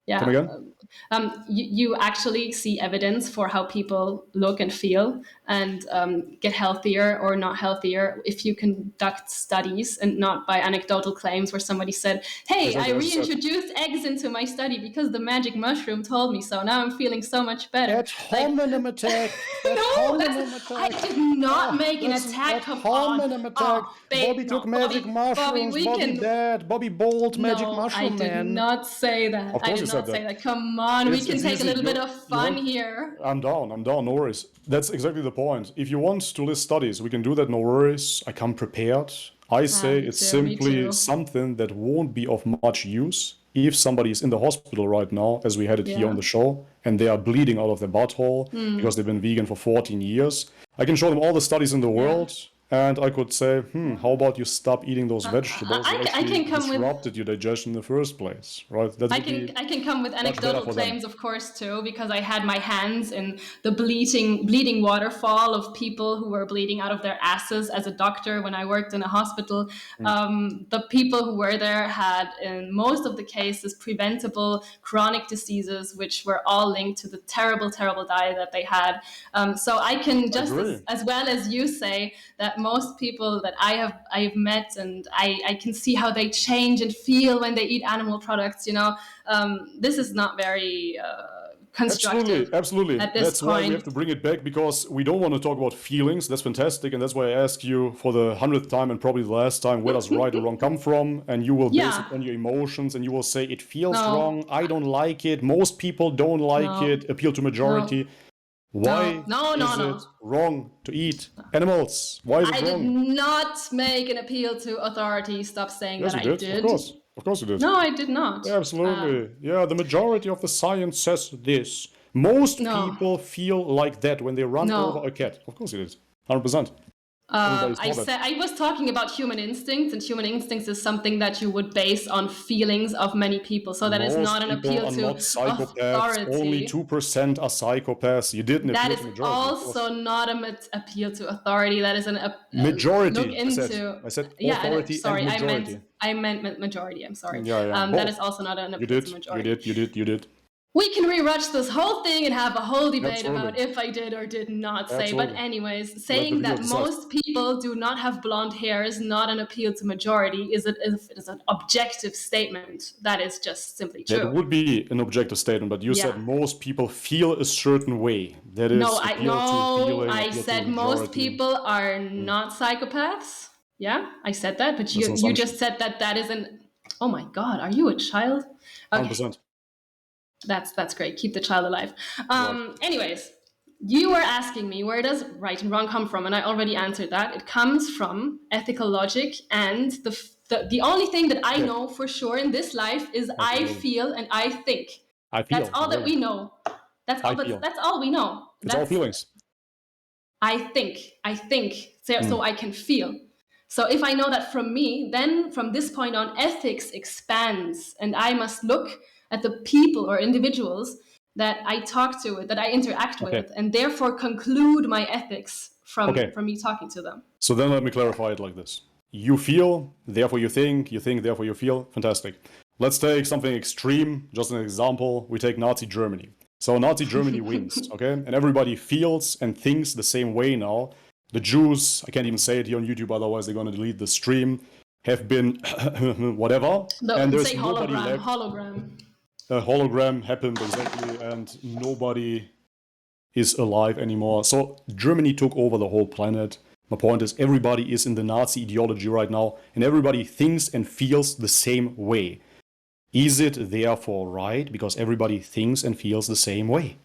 Yeah. Come again? You actually see evidence for how people look and feel and get healthier or not healthier if you conduct studies and not by anecdotal claims where somebody said, hey, I reintroduced eggs into my study because the magic mushroom told me so. Now I'm feeling so much better. At hominem attack. I did not make an attack upon... Bobby took magic mushrooms. Bobby dead. Bobby bold magic mushroom man. I did not say that. I did not say that. Come on, we can take a little bit of fun here. I'm down, no worries. That's exactly the point. If you want to list studies, we can do that, no worries. I come prepared. I say it's simply something that won't be of much use if somebody is in the hospital right now, as we had it here on the show, and they are bleeding out of their butthole because they've been vegan for 14 years. I can show them all the studies in the world. and I could say, how about you stop eating those vegetables that I actually can come with disrupted your digestion in the first place, right? That I would be can come with much better anecdotal for them. claims, of course, too, because I had my hands in the bleeding waterfall of people who were bleeding out of their asses as a doctor when I worked in a hospital. The people who were there had, in most of the cases, preventable chronic diseases, which were all linked to the terrible, terrible diet that they had. So I can just as well as you say that most people that I have met, and I can see how they change and feel when they eat animal products. This is not very constructive. Absolutely. At this That's point. why we have to bring it back, because we don't want to talk about feelings. That's fantastic, and that's why I ask you for the 100th time and probably the last time, where does right or wrong come from? And you will base it on your emotions, and you will say it feels wrong. I don't like it. Most people don't like it. Appeal to majority. Why is it wrong to eat animals? Why is it wrong? I did not make an appeal to authority. Stop saying yes, that you I did. did. Of course you did. No, I did not. Absolutely. The majority of the science says this. Most people feel like that when they run over a cat. Of course it is. 100%. I was talking about human instincts, and human instincts is something that you would base on feelings of many people. So that is not an appeal to authority. Only 2% are psychopaths. You didn't appeal to majority. That is also not an appeal to authority. That is an majority. Look into. I said authority and majority. I meant majority. I'm sorry. Yeah. That is also not an appeal to majority. You did. We can rewatch this whole thing and have a whole debate about if I did or did not say. But anyways, saying that most people do not have blonde hair is not an appeal to majority. It is an objective statement. That is just simply true. That would be an objective statement, but you said most people feel a certain way. That is I said most people are not psychopaths. Yeah, I said that, but you just said that is an. Oh my God, are you a child? Okay. 100%. That's great. Keep the child alive. Anyways, you were asking me, where does right and wrong come from? And I already answered that. It comes from ethical logic, and the only thing that I know for sure in this life is I feel and I think. That's all that we know. That's all we know. It's all feelings. I think. So I can feel. So if I know that from me, then from this point on, ethics expands, and I must look at the people or individuals that I talk to, that I interact with, and therefore conclude my ethics from me talking to them. So then let me clarify it like this. You feel, therefore you think, therefore you feel. Fantastic. Let's take something extreme, just an example. We take Nazi Germany. So Nazi Germany wins, and everybody feels and thinks the same way now. The Jews, I can't even say it here on YouTube, otherwise they're going to delete the stream, have been whatever. And there's nobody left. Hologram. A hologram happened, exactly, and nobody is alive anymore. So Germany took over the whole planet. My point is, everybody is in the Nazi ideology right now, and everybody thinks and feels the same way. Is it therefore right because everybody thinks and feels the same way?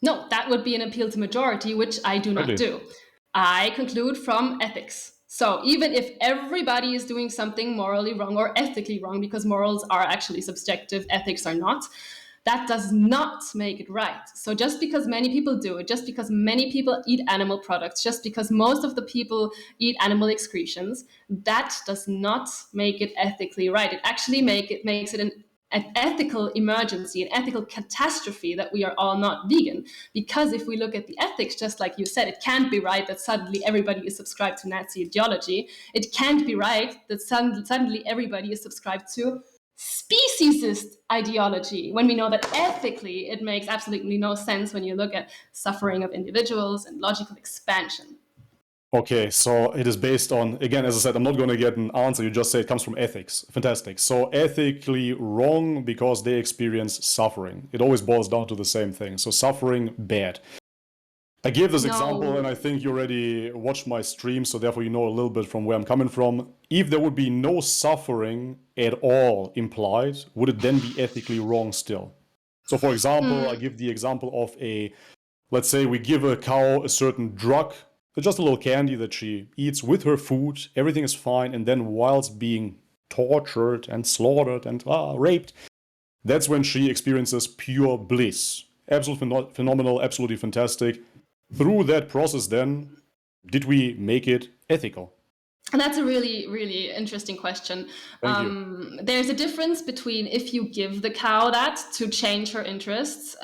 No, that would be an appeal to majority, which I do not do. I conclude from ethics. So even if everybody is doing something morally wrong or ethically wrong, because morals are actually subjective, ethics are not, that does not make it right. So just because many people do it, just because many people eat animal products, just because most of the people eat animal excretions, that does not make it ethically right. It actually makes it an ethical emergency, an ethical catastrophe that we are all not vegan. Because if we look at the ethics, just like you said, it can't be right that suddenly everybody is subscribed to Nazi ideology. It can't be right that suddenly everybody is subscribed to speciesist ideology, when we know that ethically it makes absolutely no sense when you look at suffering of individuals and logical expansion. Okay, so it is based on, again, as I said, I'm not going to get an answer. You just say it comes from ethics. Fantastic. So ethically wrong because they experience suffering. It always boils down to the same thing. So suffering, bad. I gave this example, and I think you already watched my stream, so therefore you know a little bit from where I'm coming from. If there would be no suffering at all implied, would it then be ethically wrong still? So for example, I give the example of let's say we give a cow a certain drug, just a little candy that she eats with her food, everything is fine, and then whilst being tortured and slaughtered and raped, that's when she experiences pure bliss. Absolutely phenomenal, absolutely fantastic. Through that process then, did we make it ethical? And that's a really, really interesting question. Thank you. There's a difference between if you give the cow that to change her interests.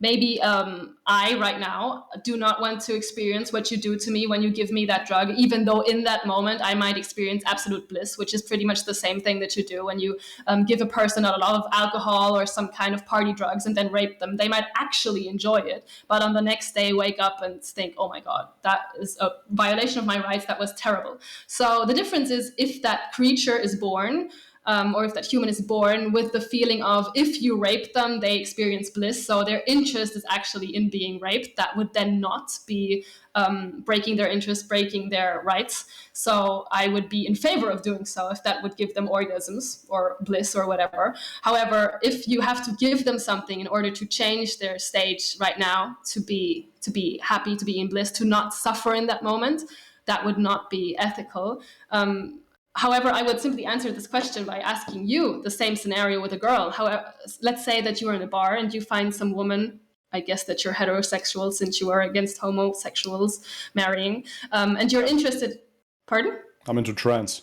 Maybe I, right now, do not want to experience what you do to me when you give me that drug, even though in that moment I might experience absolute bliss, which is pretty much the same thing that you do when you give a person a lot of alcohol or some kind of party drugs and then rape them. They might actually enjoy it, but on the next day wake up and think, oh my God, that is a violation of my rights. That was terrible. So the difference is if that creature is born, or if that human is born with the feeling of if you rape them, they experience bliss. So their interest is actually in being raped. That would then not be breaking their interest, breaking their rights. So I would be in favor of doing so if that would give them orgasms or bliss or whatever. However, if you have to give them something in order to change their stage right now to be happy, to be in bliss, to not suffer in that moment, that would not be ethical. However, I would simply answer this question by asking you the same scenario with a girl. However, let's say that you are in a bar and you find some woman. I guess that you're heterosexual since you are against homosexuals marrying, and you're interested. Pardon? I'm into trans.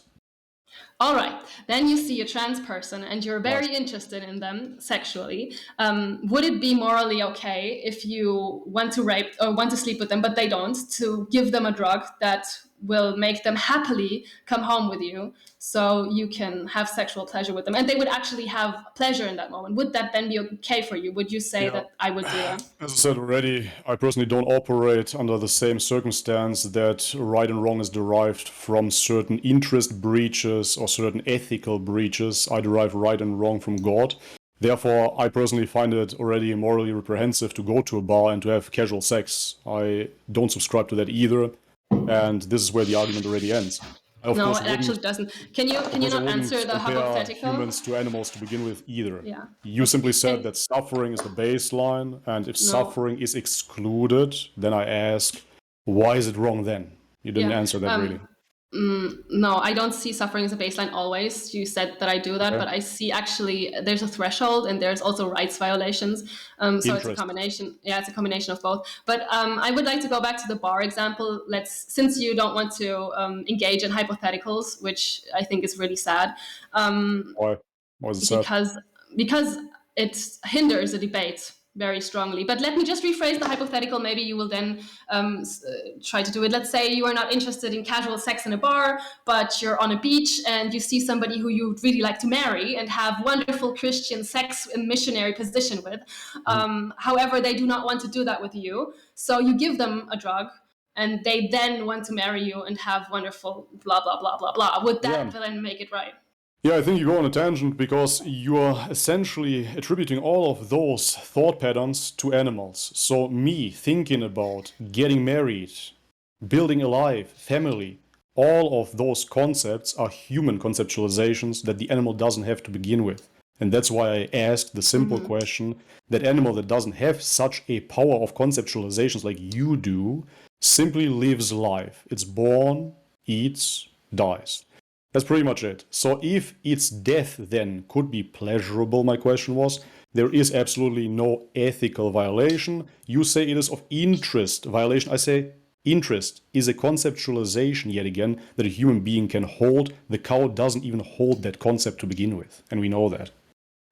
All right. Then you see a trans person and you're very interested in them sexually. Would it be morally okay if you want to rape or want to sleep with them, but they don't, to give them a drug that will make them happily come home with you so you can have sexual pleasure with them? And they would actually have pleasure in that moment. Would that then be okay for you? Would you say that I would do that? As I said already, I personally don't operate under the same circumstance that right and wrong is derived from certain interest breaches or certain ethical breaches. I derive right and wrong from God. Therefore, I personally find it already morally reprehensible to go to a bar and to have casual sex. I don't subscribe to that either. And this is where the argument already ends. No, it actually doesn't. Can you not answer the hypothetical? Humans to animals to begin with either. Yeah. You simply said that suffering is the baseline, and if suffering is excluded, then I ask, why is it wrong then? You didn't answer that really. No, I don't see suffering as a baseline always. You said that I do that, but I see actually there's a threshold and there's also rights violations. So it's a combination. Yeah, it's a combination of both. But I would like to go back to the bar example. Since you don't want to engage in hypotheticals, which I think is really sad. Why? Why is it sad? Because it hinders a debate very strongly. But let me just rephrase the hypothetical. Maybe you will then try to do it. Let's say you are not interested in casual sex in a bar, but you're on a beach and you see somebody who you'd really like to marry and have wonderful Christian sex and missionary position with. However, they do not want to do that with you. So you give them a drug and they then want to marry you and have wonderful blah, blah, blah, blah, blah. Would that then make it right? Yeah, I think you go on a tangent because you are essentially attributing all of those thought patterns to animals. So me thinking about getting married, building a life, family, all of those concepts are human conceptualizations that the animal doesn't have to begin with. And that's why I asked the simple question, that animal that doesn't have such a power of conceptualizations like you do, simply lives life. It's born, eats, dies. That's pretty much it. So if its death then could be pleasurable, my question was, there is absolutely no ethical violation. You say it is of interest violation. I say interest is a conceptualization, yet again, that a human being can hold. The cow doesn't even hold that concept to begin with, and we know that.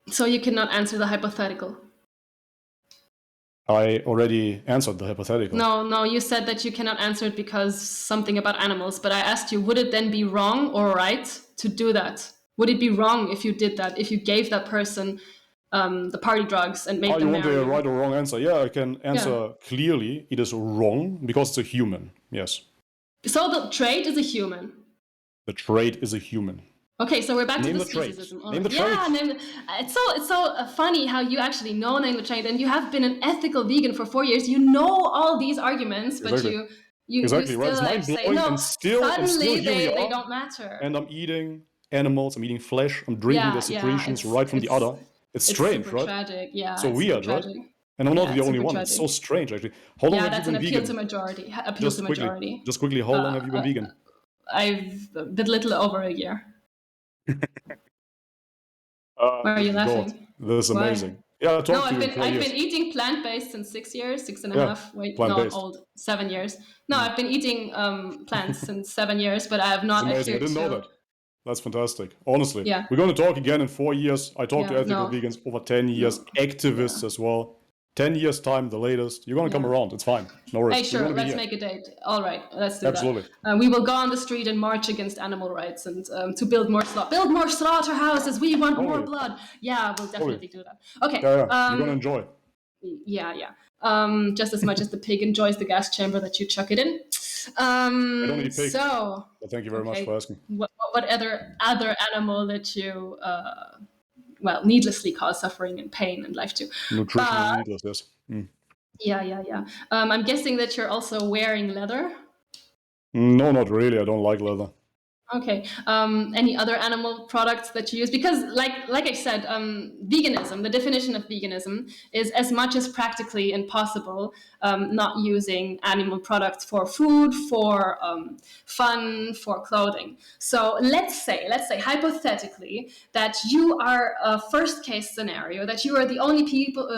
So you cannot answer the hypothetical? I already answered the hypothetical. No, you said that you cannot answer it because something about animals, but I asked you, would it then be wrong or right to do that? Would it be wrong if you did that, if you gave that person the party drugs and made them marry you? You want a right or wrong answer? Yeah, I can answer clearly. It is wrong because it's a human, yes. So the trait is a human? The trait is a human. Okay, so we're back to the speciesism. Name the trait. It's so funny how you actually know name the trait, and you have been an ethical vegan for 4 years. You know all these arguments, but you still say no. And still suddenly they don't matter. And I'm eating animals. I'm eating flesh. I'm drinking their secretions right from the udder. It's strange, super right? Tragic. Yeah, so weird, right? And I'm not the only one. Tragic. It's so strange, actually. How long have you been vegan? That's an appeal to majority. Just quickly, how long have you been vegan? I've been little over a year. Why are you laughing? God, this is amazing. Yeah, I talked No, to you in 4 I've years. been eating plant-based since 6 years, six and a Yeah, half. Wait, no, I'm plant-based. old. 7 years. No, I've been eating plants since 7 years, but I have It's not amazing. I adhered didn't know to. that. That's fantastic. Honestly, Yeah, we're going to talk again in 4 years. I talked to yeah, ethical no, vegans over 10 years, no, activists yeah, as well. 10 years time, the latest. You're going to come yeah. around. It's fine. No worries. Hey, We're sure, going to be let's here. make a date. All right, let's do Absolutely. that. We will go on the street and march against animal rights and to build more slaughterhouses. We want more Totally. blood. Yeah, we'll definitely do that. Okay. Yeah. You're going to enjoy. Yeah. Just as much as the pig enjoys the gas chamber that you chuck it in. I don't eat pig. So, But thank you very much okay, for asking. what other animal that you needlessly cause suffering and pain in life to? Nutritionally needless, yes. Yeah. I'm guessing that you're also wearing leather. No, not really. I don't like leather. Okay. Any other animal products that you use? Because, like I said, veganism. The definition of veganism is as much as practically impossible not using animal products for food, for fun, for clothing. So let's say hypothetically that you are a first case scenario that you are the only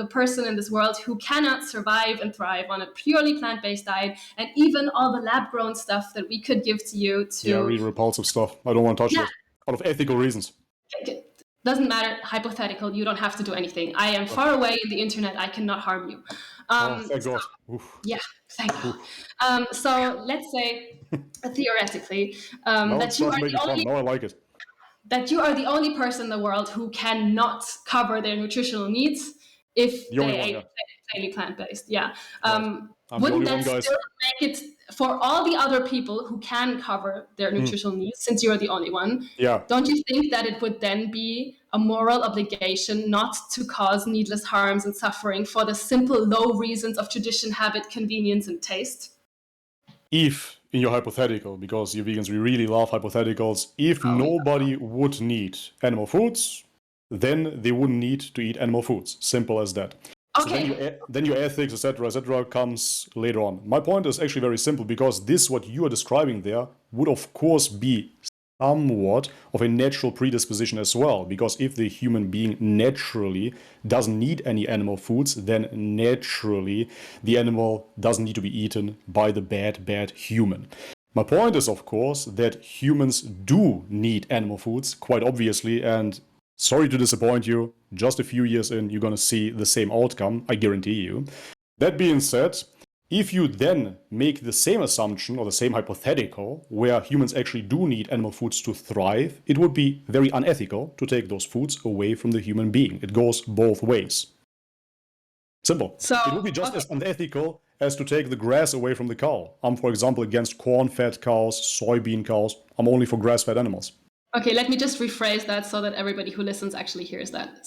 person in this world who cannot survive and thrive on a purely plant-based diet, and even all the lab-grown stuff that we could give to you to. Yeah, really repulsive stuff. I don't want to touch that. Out of ethical reasons. Doesn't matter, hypothetical, you don't have to do anything. I am far away in the internet, I cannot harm you. Thank God. Oof. Yeah, thank you. So let's say, theoretically, Now it that you starts are making the fun. only Now I like it. that you are the only person in the world who cannot cover their nutritional needs if The only they one, ate yeah. daily plant-based. Yeah. I'm the Wouldn't only that one, guys. still make it for all the other people who can cover their nutritional needs, since you're the only one? Yeah. Don't you think that it would then be a moral obligation not to cause needless harms and suffering for the simple low reasons of tradition, habit, convenience, and taste? If, in your hypothetical, because you vegans, we really love hypotheticals, if nobody would need animal foods, then they wouldn't need to eat animal foods. Simple as that. Okay. So then your ethics, etc., comes later on. My point is actually very simple, because this, what you are describing there, would of course be somewhat of a natural predisposition as well, because if the human being naturally doesn't need any animal foods, then naturally the animal doesn't need to be eaten by the bad human. My point is, of course, that humans do need animal foods, quite obviously, and sorry to disappoint you, just a few years in, you're gonna see the same outcome, I guarantee you. That being said, if you then make the same assumption or the same hypothetical where humans actually do need animal foods to thrive, it would be very unethical to take those foods away from the human being. It goes both ways. Simple. So, it would be just as unethical as to take the grass away from the cow. I'm, for example, against corn-fed cows, soybean cows. I'm only for grass-fed animals. Okay, let me just rephrase that so that everybody who listens actually hears that.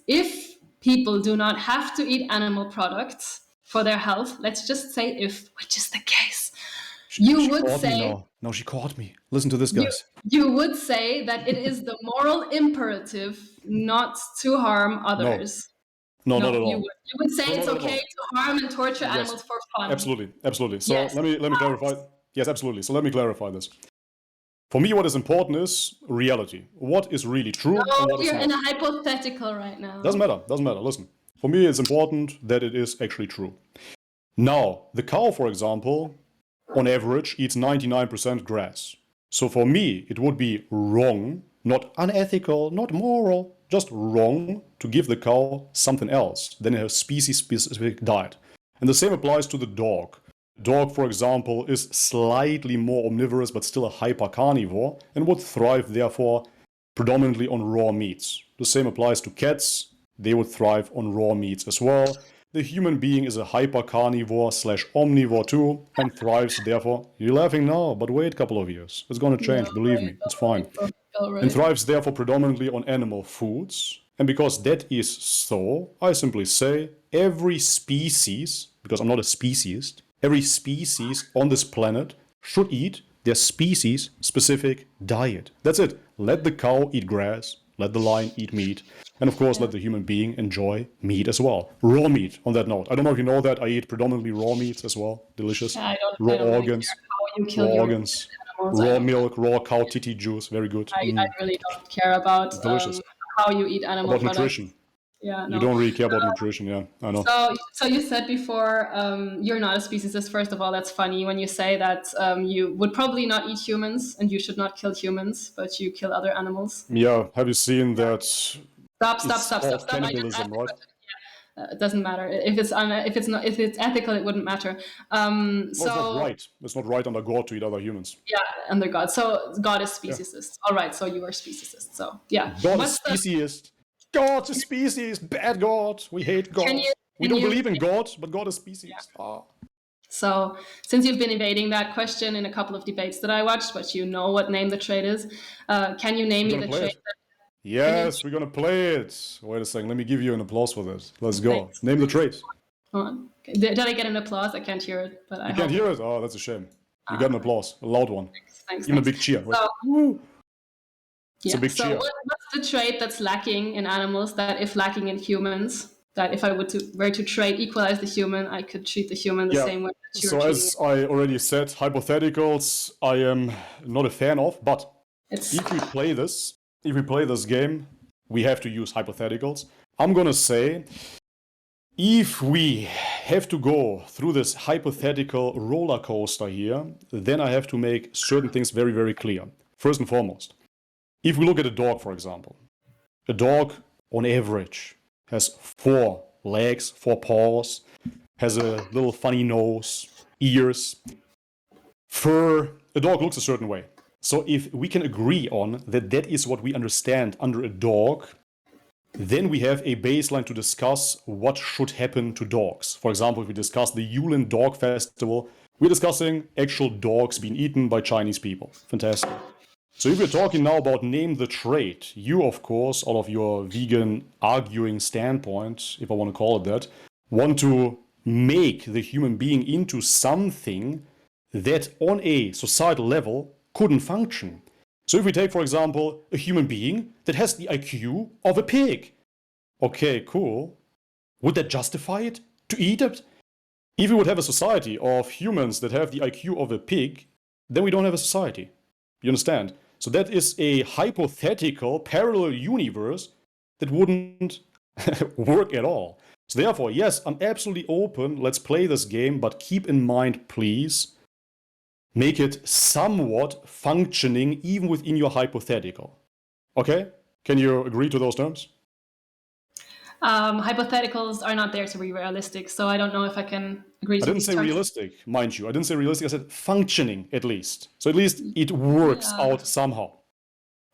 If people do not have to eat animal products for their health, let's just say if, which is the case, you would say... No, she caught me. Listen to this, guys. You would say that it is the moral imperative not to harm others. No, not at all. You would say it's okay to harm and torture animals for fun. Absolutely. So Yes. let me clarify. Yes, absolutely. So let me clarify this. For me, what is important is reality. What is really true and what is you're not. in a hypothetical right now. Doesn't matter. Listen. For me, it's important that it is actually true. Now, the cow, for example, on average, eats 99% grass. So for me, it would be wrong, not unethical, not moral, just wrong to give the cow something else than a species-specific diet. And the same applies to the dog. Dog, for example, is slightly more omnivorous but still a hypercarnivore and would thrive, therefore, predominantly on raw meats. The same applies to cats. They would thrive on raw meats as well. The human being is a hypercarnivore/omnivore too and thrives, therefore, you're laughing now, but wait a couple of years. It's going to change, believe me, it's fine. And thrives, therefore, predominantly on animal foods. And because that is so, I simply say every species, because I'm not a speciesist, every species on this planet should eat their species-specific diet. That's it. Let the cow eat grass, let the lion eat meat, and of course let the human being enjoy meat as well. Raw meat, on that note. I don't know if you know that, I eat predominantly raw meats as well. Delicious. Raw organs, raw milk, raw cow titty juice, very good. I really don't care about Delicious. how you eat animal products. Nutrition. Yeah, no. You don't really care about nutrition, yeah, I know. So you said before you're not a speciesist. First of all, that's funny when you say that you would probably not eat humans and you should not kill humans, but you kill other animals. Yeah, have you seen that? Stop. Cannibalism, right? It doesn't matter if it's ethical. It wouldn't matter. It's not right. It's not right under God to eat other humans. Yeah, under God. So God is speciesist. All right. So you are speciesist. So yeah. God is speciesist. God is speciesist. Bad God. We hate God. We don't believe in God, but God is speciesist. Yeah. So since you've been evading that question in a couple of debates that I watched, but you know what name the trait is, can you name me the trait? Yes, we're gonna play it. Wait a second. Let me give you an applause for this. Let's go. Thanks. Name the trait. Okay. Did I get an applause? I can't hear it, but I can't hear it. Oh, that's a shame. You got an applause, a loud one. Thanks. Even a big cheer. So, it's a big cheer. What's the trait that's lacking in animals that, if lacking in humans, that if I were to equalize the human, I could treat the human the same way that you're treating as I already said, hypotheticals I am not a fan of, but if we play this game, we have to use hypotheticals. I'm gonna say, if we have to go through this hypothetical roller coaster here, then I have to make certain things very, very clear. First and foremost, if we look at a dog, for example, a dog on average has 4 legs, 4 paws, has a little funny nose, ears, fur. A dog looks a certain way. So if we can agree on that is what we understand under a dog, then we have a baseline to discuss what should happen to dogs. For example, if we discuss the Yulin Dog Festival, we're discussing actual dogs being eaten by Chinese people. Fantastic. So if we're talking now about name the trait, you, of course, out of your vegan arguing standpoint, if I want to call it that, want to make the human being into something that on a societal level couldn't function. So if we take, for example, a human being that has the IQ of a pig. Okay, cool. Would that justify it to eat it? If we would have a society of humans that have the IQ of a pig, then we don't have a society. You understand? So that is a hypothetical parallel universe that wouldn't work at all. So therefore, yes, I'm absolutely open. Let's play this game, but keep in mind, please, make it somewhat functioning even within your hypothetical. Okay? Can you agree to those terms? Hypotheticals are not there to be realistic, so I don't know if I can agree to these terms. I didn't say realistic, mind you. I didn't say realistic. I said functioning, at least. So at least it works out somehow.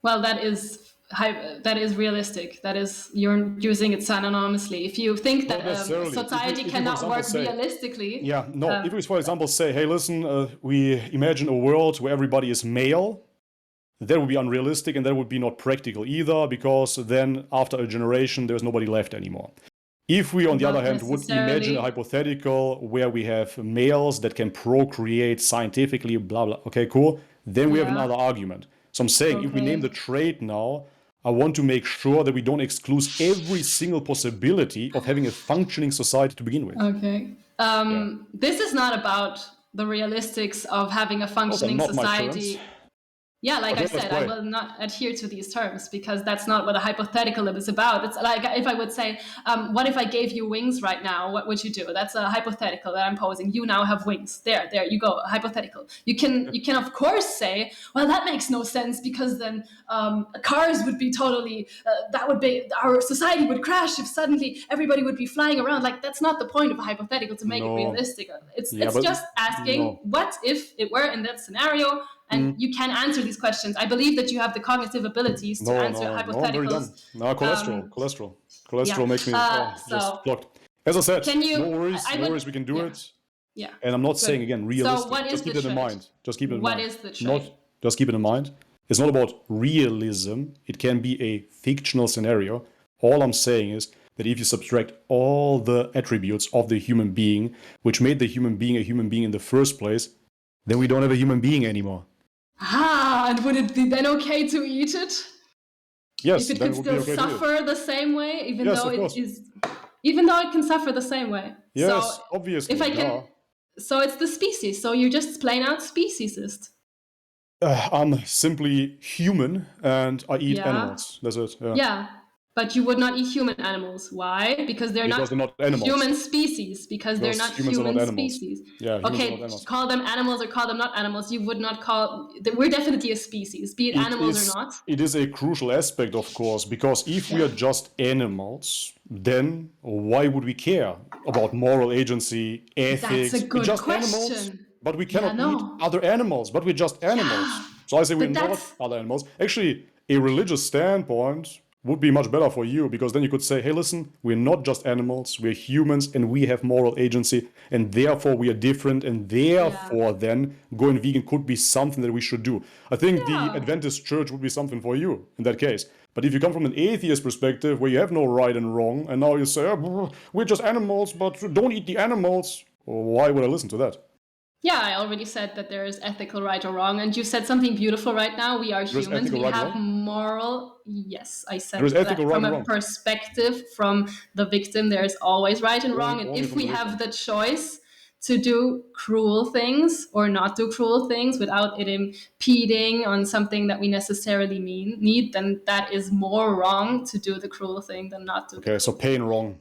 Well, that is realistic. That is, you're using it synonymously. If you think that society cannot work realistically... Yeah, no. If we, for example, say, hey, listen, we imagine a world where everybody is male, that would be unrealistic and that would be not practical either, because then after a generation, there's nobody left anymore. If we, on the other hand, would imagine a hypothetical where we have males that can procreate scientifically, blah, blah, okay, cool, then we have another argument. So I'm saying, if we name the trait now, I want to make sure that we don't exclude every single possibility of having a functioning society to begin with. Okay. This is not about the realistics of having a functioning society. Yeah, like I said, I will not adhere to these terms because that's not what a hypothetical is about. It's like if I would say, what if I gave you wings right now? What would you do? That's a hypothetical that I'm posing. You now have wings. There you go. Hypothetical. You can of course say, well, that makes no sense because then cars would be totally. That would be our society would crash if suddenly everybody would be flying around. Like that's not the point of a hypothetical to make it realistic. It's just asking, what if it were in that scenario? And you can answer these questions. I believe that you have the cognitive abilities to answer hypotheticals. No, cholesterol makes me just blocked. As I said, no worries, we can do it. Yeah. And I'm not saying, again, realistic. So what is just keep it in mind. Just keep it in mind. What is the trait? Just keep it in mind. It's not about realism. It can be a fictional scenario. All I'm saying is that if you subtract all the attributes of the human being, which made the human being a human being in the first place, then we don't have a human being anymore. And would it be then okay to eat it? Yes, if it could still suffer the same way, even though it can suffer the same way. Yes, so obviously. If I can, so it's the species. So you're just plain out speciesist. I'm simply human and I eat animals. That's it. Yeah. But you would not eat human animals. Why? Because they're Because they're not animals. human species. Because they're not humans are human not animals. species. Yeah, humans are Okay, not animals. call them animals or call them not animals. You would not call. We're definitely a species, be it animals or not. It is a crucial aspect, of course, because if we are just animals, then why would we care about moral agency, ethics? That's a good we're just question. animals, but we cannot no. eat other animals, but we're just animals. So I say we're But not that's- other animals. Actually, a religious standpoint would be much better for you, because then you could say, hey, listen, we're not just animals, we're humans, and we have moral agency, and therefore we are different, and therefore then going vegan could be something that we should do. I think the Adventist church would be something for you in that case. But if you come from an atheist perspective where you have no right and wrong, and now you say, oh, we're just animals, but don't eat the animals, why would I listen to that? Yeah, I already said that there is ethical right or wrong, and you said something beautiful right now. We are humans. We have moral. Yes, I said that from a perspective from the victim. There is always right and wrong, and if we have the choice to do cruel things or not do cruel things without it impeding on something that we necessarily need, then that is more wrong to do the cruel thing than not do. Okay, so pain wrong.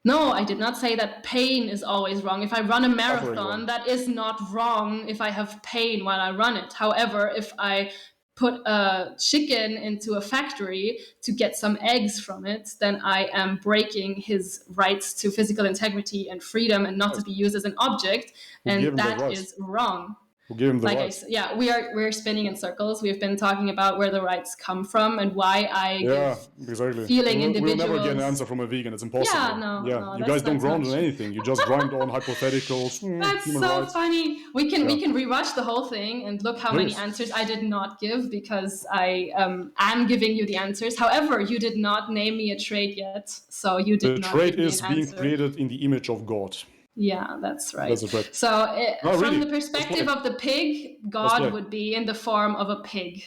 No, I did not say that pain is always wrong. If I run a marathon, that is not wrong if I have pain while I run it. However, if I put a chicken into a factory to get some eggs from it, then I am breaking his rights to physical integrity and freedom and not to be used as an object. And that is wrong. Who gave him the rights? Yeah, we're spinning in circles. We've been talking about where the rights come from and why I give feeling individuals. We'll never get an answer from a vegan. It's impossible. Yeah, no, you guys don't ground on anything. You just grind on hypotheticals. That's so funny. We can rewatch the whole thing and look how many answers I did not give, because I am giving you the answers. However, you did not name me a trait yet, so you did not. The trait is being created in the image of God. Yeah, that's right. That's right. So from the perspective of the pig, God would be in the form of a pig.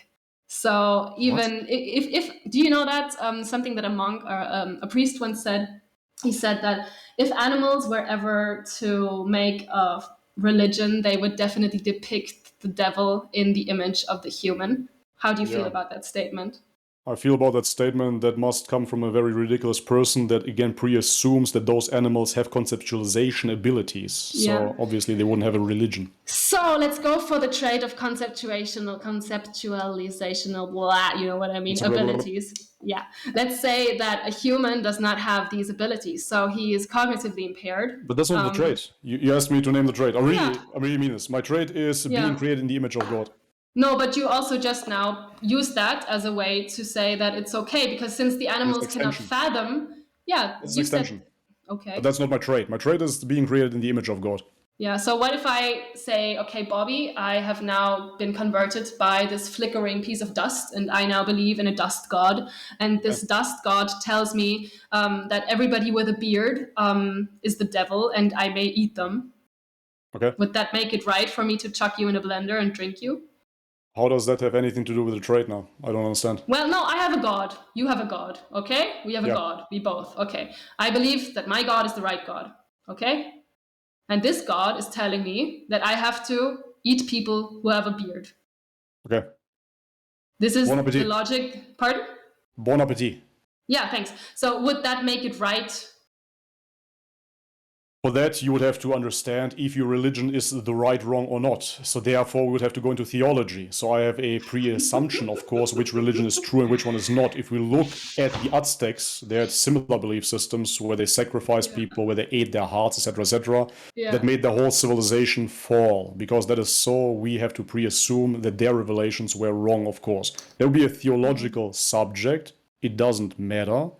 So even if do you know that something that a monk or a priest once said? He said that if animals were ever to make a religion, they would definitely depict the devil in the image of the human. How do you feel about that statement? I feel about that statement that must come from a very ridiculous person that, again, pre-assumes that those animals have conceptualization abilities. So obviously they wouldn't have a religion. So let's go for the trait of conceptualizational, blah, you know what I mean, abilities. Yeah. Let's say that a human does not have these abilities, so he is cognitively impaired. But that's not the trait. You asked me to name the trait. I really mean this. My trait is being created in the image of God. No, but you also just now used that as a way to say that it's okay, because since the animals cannot fathom, it's an extension. Okay. But that's not my trait. My trait is being created in the image of God. Yeah, so what if I say, okay, Bobby, I have now been converted by this flickering piece of dust, and I now believe in a dust god, and this dust god tells me that everybody with a beard is the devil, and I may eat them. Okay. Would that make it right for me to chuck you in a blender and drink you? How does that have anything to do with the trait now? I don't understand. Well, no, I have a god. You have a god, okay? We have a god. We both, okay. I believe that my god is the right god, okay? And this god is telling me that I have to eat people who have a beard. Okay. This is the logic. Pardon? Bon appetit. Yeah, thanks. So would that make it right? For that, you would have to understand if your religion is the right, wrong, or not. So therefore, we would have to go into theology. So I have a pre-assumption, of course, which religion is true and which one is not. If we look at the Aztecs, they had similar belief systems where they sacrificed people, where they ate their hearts, etc., that made the whole civilization fall. Because that is so, we have to pre-assume that their revelations were wrong, of course. There will be a theological subject. It doesn't matter,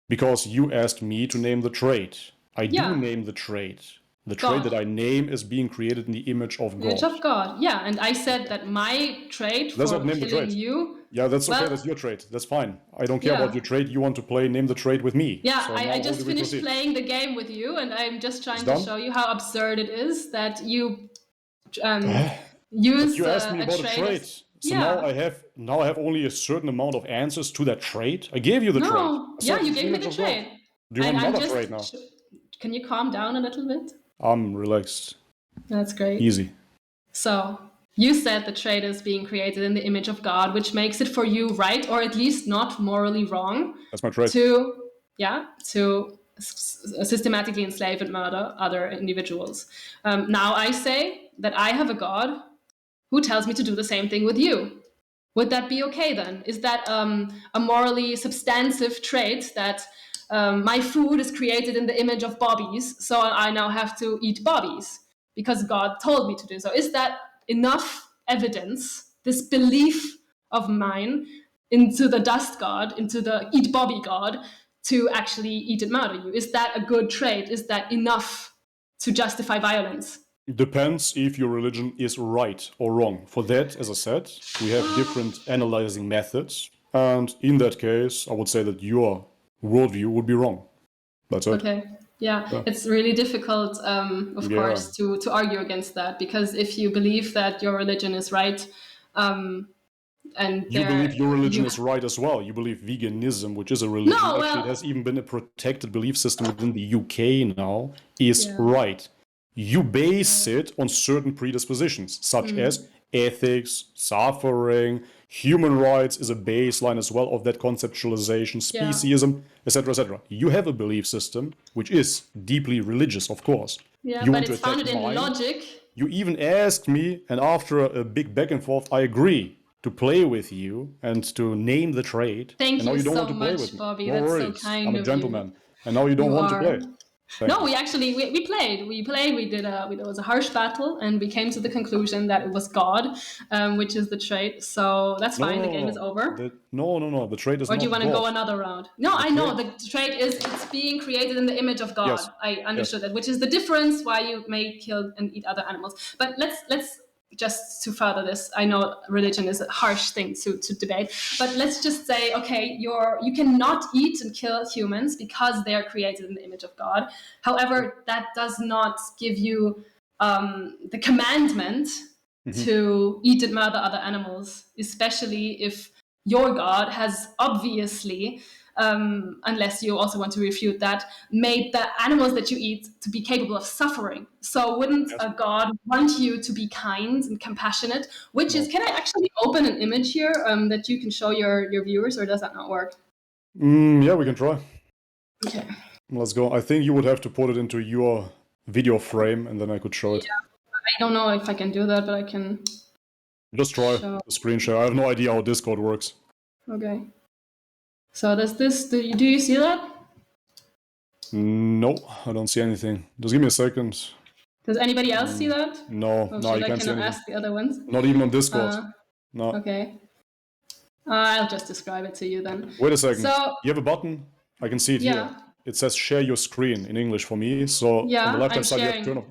because you asked me to name the trait. I do name the trait. The trait that I name is being created in the image of God. Image of God, yeah. And I said that my trait for killing you... Yeah, that's okay. That's your trait. That's fine. I don't care about your trait. You want to play name the trait with me. Yeah, so I just finished playing the game with you, and I'm just trying to show you how absurd it is that you use you asked me about a trait. So now I have only a certain amount of answers to that trait. I gave you the trait. Yeah, you gave me the trait. Do you want another trait now? Can you calm down a little bit? I'm relaxed. That's great. Easy. So, You said the trait is being created in the image of God, which makes it for you right, or at least not morally wrong, That's my trait. to systematically enslave and murder other individuals. Now I say that I have a God who tells me to do the same thing with you. Would that be okay then? Is that a morally substantive trait that my food is created in the image of Bobbies, so I now have to eat Bobbies because God told me to do so? Is that enough evidence, this belief of mine into the dust God, into the eat Bobby God, to actually eat and murder you? Is that a good trait? Is that enough to justify violence? Depends if your religion is right or wrong. For that, as I said, we have different analyzing methods. And in that case, I would say that your worldview would be wrong. That's it. Okay. Yeah, it's really difficult, of course, to argue against that, because if you believe that your religion is right, and you believe your religion is right as well. You believe veganism, which is a religion, actually it has even been a protected belief system within the UK now, is right. You base it on certain predispositions, such as ethics, suffering, human rights is a baseline as well of that conceptualization, speciesism, etc., etc. You have a belief system which is deeply religious, of course. Yeah, you but it's founded in logic. You even asked me, and after a big back and forth, I agree to play with you and to name the trait. Thank and now you don't so want to play much, with me. Bobby. No That's worries. so kind I'm a of gentleman. you. And now you don't want to play. No, we actually we played. We did it was a harsh battle, and we came to the conclusion that it was God, which is the trait. So that's fine. The game is over. No. The trait is or not do you want to God. go another round? No, I know the trait is it's being created in the image of God. Yes. I understood that, which is the difference why you may kill and eat other animals. But let's just to further this. I know religion is a harsh thing to debate, but let's just say, okay, you cannot eat and kill humans because they are created in the image of God. However, that does not give you the commandment to eat and murder other animals, especially if your God has obviously, unless you also want to refute that, made the animals that you eat to be capable of suffering. So wouldn't a God want you to be kind and compassionate? Which is, can I actually open an image here that you can show your viewers, or does that not work? Yeah, we can try. Okay. Let's go. I think you would have to put it into your video frame, and then I could show it. I don't know if I can do that, but I can. Just try the screen share. I have no idea how Discord works. Okay. So does this, do you see that? No, I don't see anything. Just give me a second. Does anybody else see that? No, you can't see anything. Ask the other ones? Not even on Discord. No. Okay. I'll just describe it to you then. Wait a second. So, you have a button? I can see it here. It says share your screen in English for me. So on the left-hand side, you have to turn off.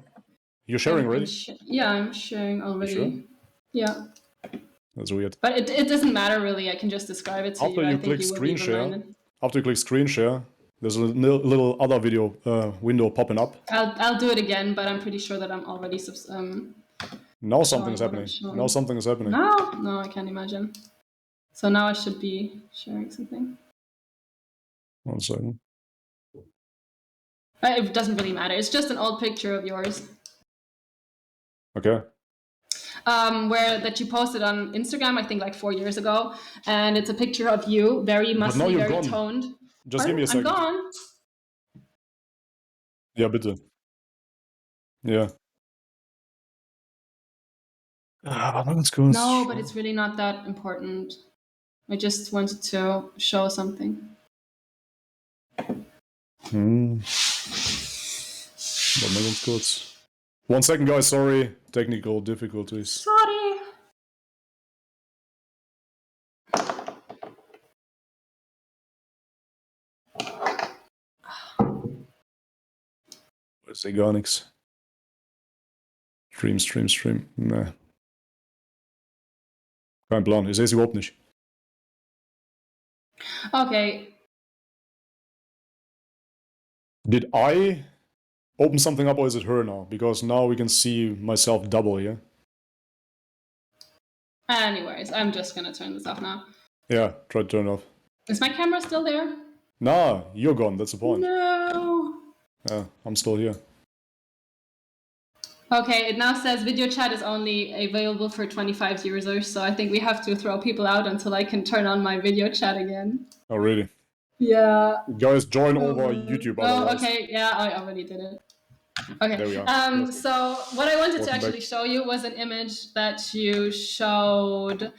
You're sharing already? I'm sharing already. You sure? Yeah. That's weird. But it doesn't matter really. I can just describe it to you. After you click screen share, there's a little other video window popping up. I'll do it again, but I'm pretty sure that I'm already now something is happening. No, I can't imagine. So now I should be sharing something. 1 second. It doesn't really matter. It's just an old picture of yours. Okay. That you posted on Instagram, I think like 4 years ago, and it's a picture of you, very muscly, very toned. Just give me a second. I'm gone. Ja, bitte. Ja. Warte mal ganz kurz. No, but it's really not that important. I just wanted to show something. Warte mal ganz kurz. 1 second, guys. Sorry. Technical difficulties. Sorry. Ich sehe gar nichts. Stream. Ne. Kein Plan. Ich sehe es überhaupt nicht. Okay. Did I open something up, or is it her now? Because now we can see myself double here. Anyways, I'm just gonna turn this off now. Yeah, try to turn it off. Is my camera still there? Nah, you're gone. That's the point. No. Yeah, I'm still here. Okay, it now says video chat is only available for 25 users, so I think we have to throw people out until I can turn on my video chat again. Oh, really? Yeah. Guys, join over YouTube. Oh, Otherwise. okay. Yeah, I already did it. Okay. There we are. So what I wanted to Welcome actually back. show you was an image that you showed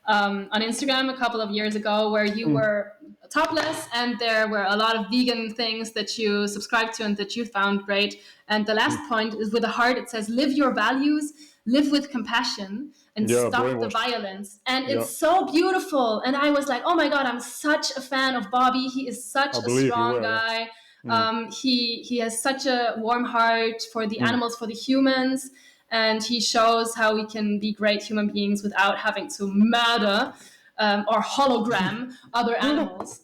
on Instagram a couple of years ago, where you were topless, and there were a lot of vegan things that you subscribed to and that you found great. And the last point is with a heart. It says, "Live your values, live with compassion, and Yeah, stop the brainwashed. violence." And Yeah. it's so beautiful. And I was like, oh my God, I'm such a fan of Bobby. He is such I a believe you strong were, yeah. guy. He has such a warm heart for the animals, for the humans, and he shows how we can be great human beings without having to murder or hologram other animals.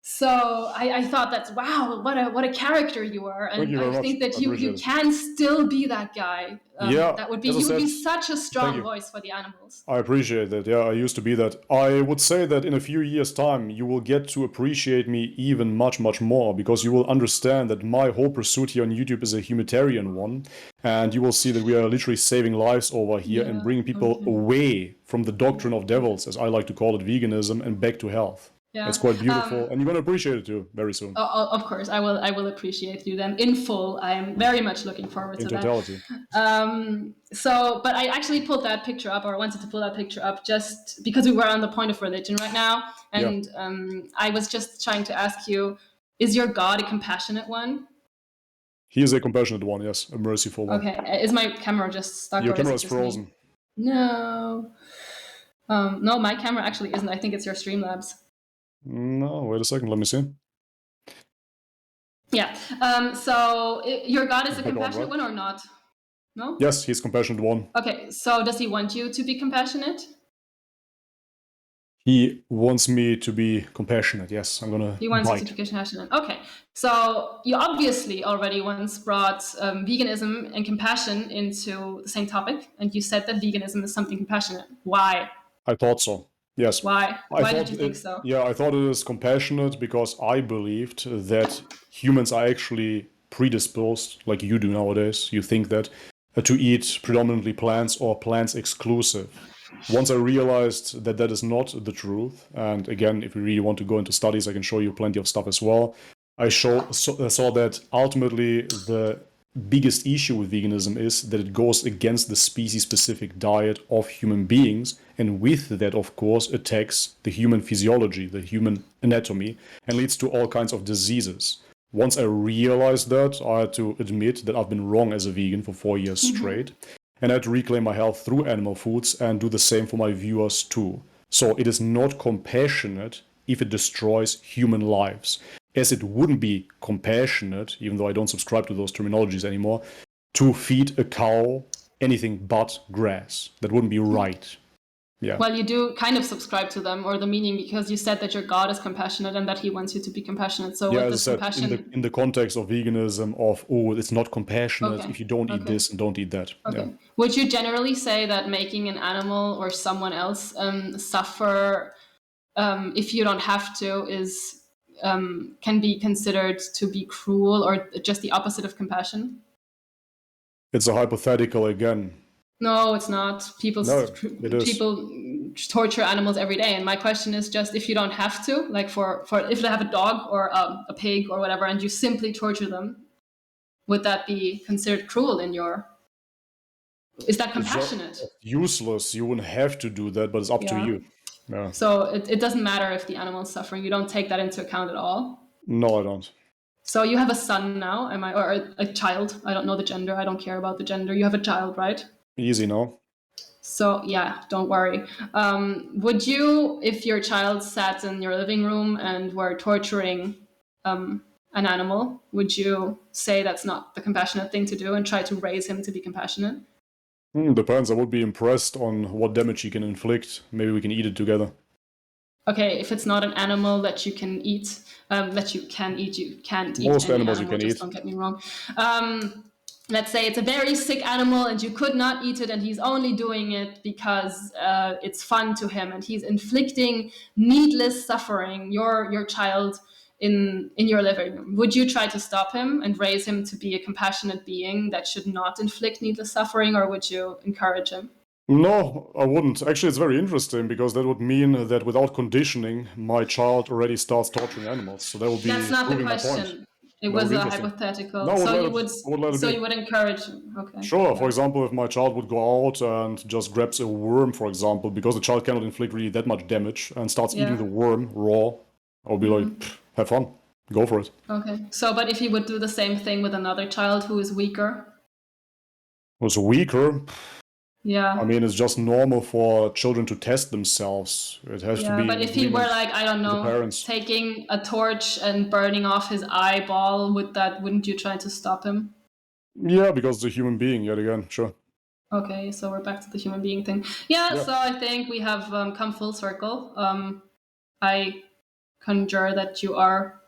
So I thought that's, wow, what a character you are, Thank and you I very much. think that I you appreciate it. can still be that guy. Yeah, That would be, as I you would be said, such a thank strong you. voice for the animals. I appreciate that. Yeah, I used to be that. I would say that in a few years' time, you will get to appreciate me even much, much more, because you will understand that my whole pursuit here on YouTube is a humanitarian one. And you will see that we are literally saving lives over here and bringing people away from the doctrine of devils, as I like to call it, veganism, and back to health. Yeah. It's quite beautiful, and you're going to appreciate it too very soon. Of course, I will appreciate you then in full. I'm very much looking forward to totality. that. But I actually pulled that picture up, or wanted to pull that picture up, just because we were on the point of religion right now, and I was just trying to ask you: is your God a compassionate one? He is a compassionate one, yes, a merciful one. Okay, is my camera just stuck? Your or camera is is it just frozen. Me? No. No, my camera actually isn't. I think it's your Streamlabs. No, wait a second, let me see. Yeah. So your God is a compassionate one or not? No? Yes, he's compassionate one. Okay, so does he want you to be compassionate? He wants me to be compassionate, yes. I'm gonna He wants bite. you to be compassionate. Okay, so you obviously already once brought veganism and compassion into the same topic, and you said that veganism is something compassionate. Why? I thought so, yes. Why? Why did you think so? Yeah, I thought it is compassionate because I believed that humans are actually predisposed, like you do nowadays. You think that to eat predominantly plants or plants exclusive. Once I realized that that is not the truth, and again, if you really want to go into studies, I can show you plenty of stuff as well. I saw that ultimately the biggest issue with veganism is that it goes against the species-specific diet of human beings, and with that, of course, attacks the human physiology, the human anatomy, and leads to all kinds of diseases. Once I realized that, I had to admit that I've been wrong as a vegan for 4 years straight, and I had to reclaim my health through animal foods and do the same for my viewers too. So it is not compassionate if it destroys human lives, as it wouldn't be compassionate, even though I don't subscribe to those terminologies anymore, to feed a cow anything but grass. That wouldn't be right. Yeah. Well, you do kind of subscribe to them, or the meaning, because you said that your God is compassionate and that he wants you to be compassionate. So yeah, with as I this said, compassion... in the context of veganism, of, oh, it's not compassionate if you don't eat this and don't eat that. Okay. Yeah. Would you generally say that making an animal or someone else suffer if you don't have to is can be considered to be cruel, or just the opposite of compassion? It's a hypothetical again. No, it's not. People torture animals every day, and my question is just, if you don't have to, like for if they have a dog or a pig or whatever, and you simply torture them, would that be considered cruel in your... Is that compassionate? It's useless. You wouldn't have to do that, but it's up to you. Yeah. So it doesn't matter if the animal is suffering. You don't take that into account at all? No, I don't. So you have a son now, or a child? I don't know the gender. I don't care about the gender. You have a child, right? Easy, no? So yeah, don't worry. Would you, if your child sat in your living room and were torturing an animal, would you say that's not the compassionate thing to do and try to raise him to be compassionate? Depends. I would be impressed on what damage he can inflict. Maybe we can eat it together. Okay, if it's not an animal that you can eat, you can't eat Most any animals animal, you can just eat. don't get me wrong. Let's say it's a very sick animal and you could not eat it, and he's only doing it because it's fun to him, and he's inflicting needless suffering. Your child in your living room, would you try to stop him and raise him to be a compassionate being that should not inflict needless suffering, or would you encourage him? No, I wouldn't. Actually, it's very interesting because that would mean that without conditioning, my child already starts torturing animals. So that would be That's not the proving my point. question. It That was would be a interesting. hypothetical. No, I would So let you it- would, I would let it so be. you would encourage him. Okay. Sure, Yeah. for example, if my child would go out and just grabs a worm, for example, because the child cannot inflict really that much damage and starts Yeah. eating the worm raw, I would be like, "Pff, have fun, go for it. Okay. So, but if you would do the same thing with another child who is weaker, Who's weaker, yeah. I mean, it's just normal for children to test themselves. It has to Yeah, be but in if he were agreement like, I don't with the know, parents. taking a torch and burning off his eyeball, wouldn't you try to stop him? Yeah, because it's a human being, yet again, sure. Okay, so we're back to the human being thing. Yeah, Yeah. so I think we have come full circle. I conjure that you are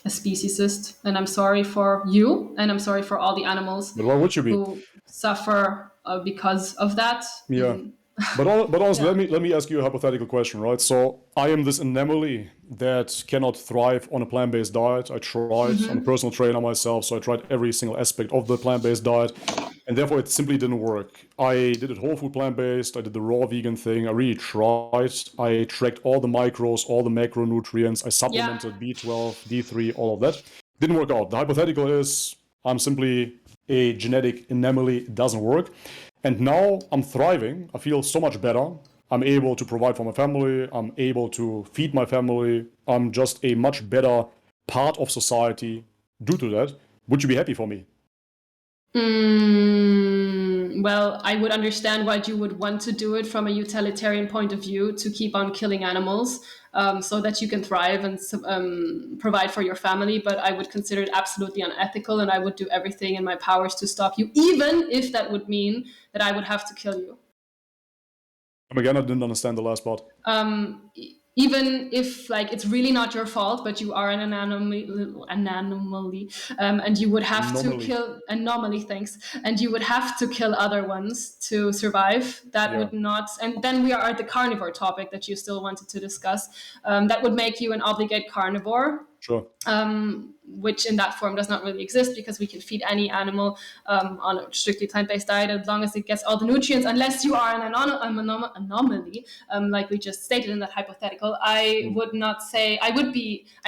a speciesist, and I'm sorry for you, and I'm sorry for all the animals But why would you be? who suffer because of that. Yeah. Mm, But honestly, Yeah. let me ask you a hypothetical question, right? So I am this anomaly that cannot thrive on a plant-based diet. I tried. I'm a personal trainer myself, so I tried every single aspect of the plant-based diet, and therefore it simply didn't work. I did it whole food plant-based. I did the raw vegan thing. I really tried. I tracked all the macros, all the macronutrients. I supplemented B12, D3, all of that. Didn't work out. The hypothetical is I'm simply a genetic anomaly. It doesn't work. And now I'm thriving. I feel so much better. I'm able to provide for my family. I'm able to feed my family. I'm just a much better part of society due to that. Would you be happy for me? Well, I would understand why you would want to do it from a utilitarian point of view, to keep on killing animals so that you can thrive and provide for your family. But I would consider it absolutely unethical, and I would do everything in my powers to stop you, even if that would mean that I would have to kill you. Again, I didn't understand the last part. Even if like it's really not your fault, but you are an anomaly, and you would have to kill anomaly. Thanks, and you would have to kill other ones to survive. That would not, and then we are at the carnivore topic that you still wanted to discuss. That would make you an obligate carnivore. Sure. Which in that form does not really exist, because we can feed any animal on a strictly plant-based diet as long as it gets all the nutrients, unless you are an anomaly, like we just stated in that hypothetical. I would not say, I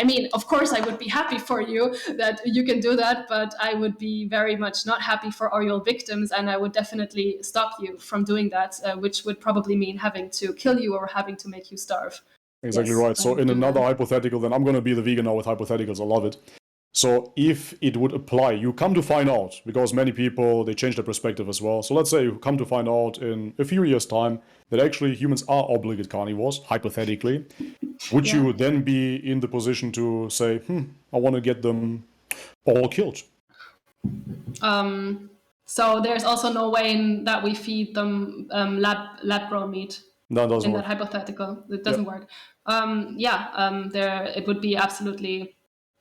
mean, of course I would be happy for you that you can do that, but I would be very much not happy for all your victims, and I would definitely stop you from doing that, which would probably mean having to kill you or having to make you starve. Exactly right. So in another hypothetical, then I'm going to be the vegan now with hypotheticals. I love it. So if it would apply, you come to find out, because many people, they change their perspective as well. So let's say you come to find out in a few years' time that actually humans are obligate carnivores, hypothetically. Would you then be in the position to say, I want to get them all killed? So there's also no way that we feed them lab-grown meat. That doesn't in work. That hypothetical. It doesn't work. There it would be absolutely...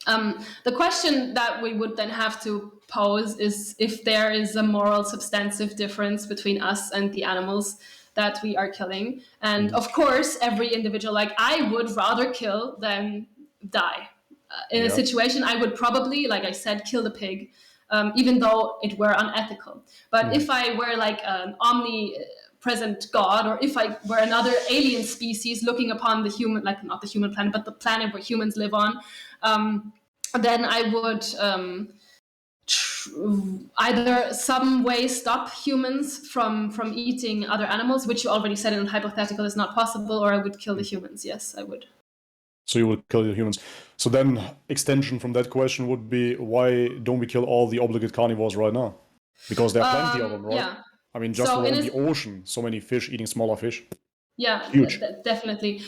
the question that we would then have to pose is if there is a moral substantive difference between us and the animals that we are killing. And of course, every individual, like I would rather kill than die. In a situation, I would probably, like I said, kill the pig, even though it were unethical. But if I were like an omnipresent god, or if I were another alien species looking upon the human, like not the human planet, but the planet where humans live on, then I would either some way stop humans from eating other animals, which you already said in hypothetical is not possible, or I would kill the humans. Yes, I would. So you would kill the humans. So then extension from that question would be, why don't we kill all the obligate carnivores right now? Because there are plenty of them, right? Yeah. I mean, just So around the ocean, so many fish eating smaller fish. Yeah, Huge. Definitely.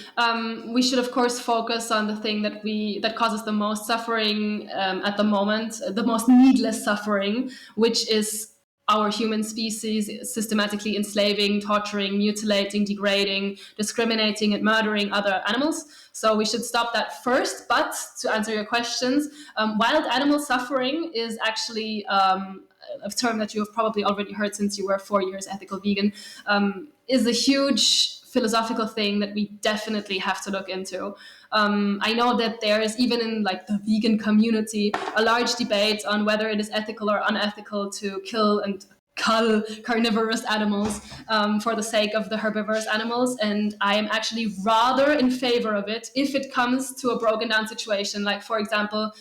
We should, of course, focus on the thing that causes the most suffering at the moment, the most needless suffering, which is our human species systematically enslaving, torturing, mutilating, degrading, discriminating, and murdering other animals. So we should stop that first. But to answer your questions, wild animal suffering is actually a term that you have probably already heard since you were 4 years ethical vegan, is a huge philosophical thing that we definitely have to look into. I know that there is, even in like the vegan community, a large debate on whether it is ethical or unethical to kill and cull carnivorous animals for the sake of the herbivorous animals. And I am actually rather in favor of it if it comes to a broken down situation. Like, for example,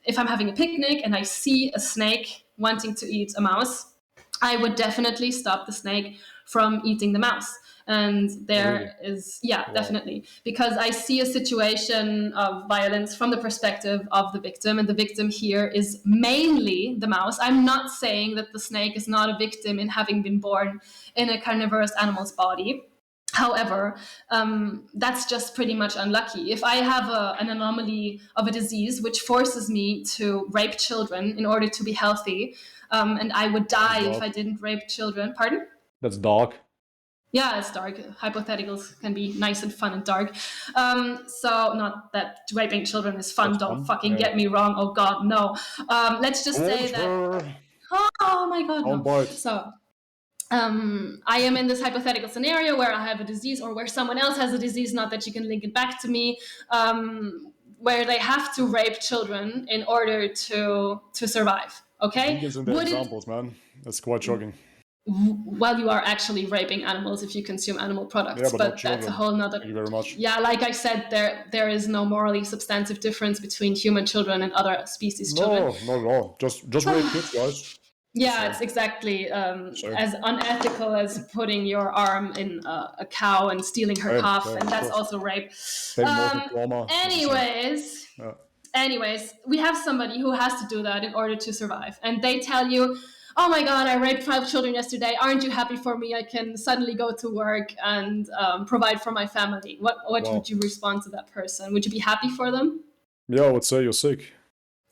if I'm having a picnic and I see a snake wanting to eat a mouse, I would definitely stop the snake from eating the mouse. And there is, definitely, because I see a situation of violence from the perspective of the victim, and the victim here is mainly the mouse. I'm not saying that the snake is not a victim in having been born in a carnivorous animal's body. However, that's just pretty much unlucky. If I have an anomaly of a disease which forces me to rape children in order to be healthy, and I would die if I didn't rape children. Pardon? That's dark. Yeah, it's dark. Hypotheticals can be nice and fun and dark. So not that raping children is fun. That's Don't fun. fucking get me wrong. Oh God, no. Let's just say that. Oh my God, no. So I am in this hypothetical scenario where I have a disease, or where someone else has a disease, not that you can link it back to me, where they have to rape children in order to survive. Okay? Vegans in their examples, man. That's quite shocking. Well, you are actually raping animals if you consume animal products, Yeah, but that's a whole nother. Thank you very much. Yeah, like I said, there is no morally substantive difference between human children and other species children. No, not at all. Just rape kids, guys. Yeah, it's exactly as unethical as putting your arm in a cow and stealing her calf, and that's also rape. Anyways, we have somebody who has to do that in order to survive, and they tell you, oh my God, I raped 5 children yesterday. Aren't you happy for me? I can suddenly go to work and provide for my family. What would you respond to that person? Would you be happy for them? Yeah, I would say you're sick.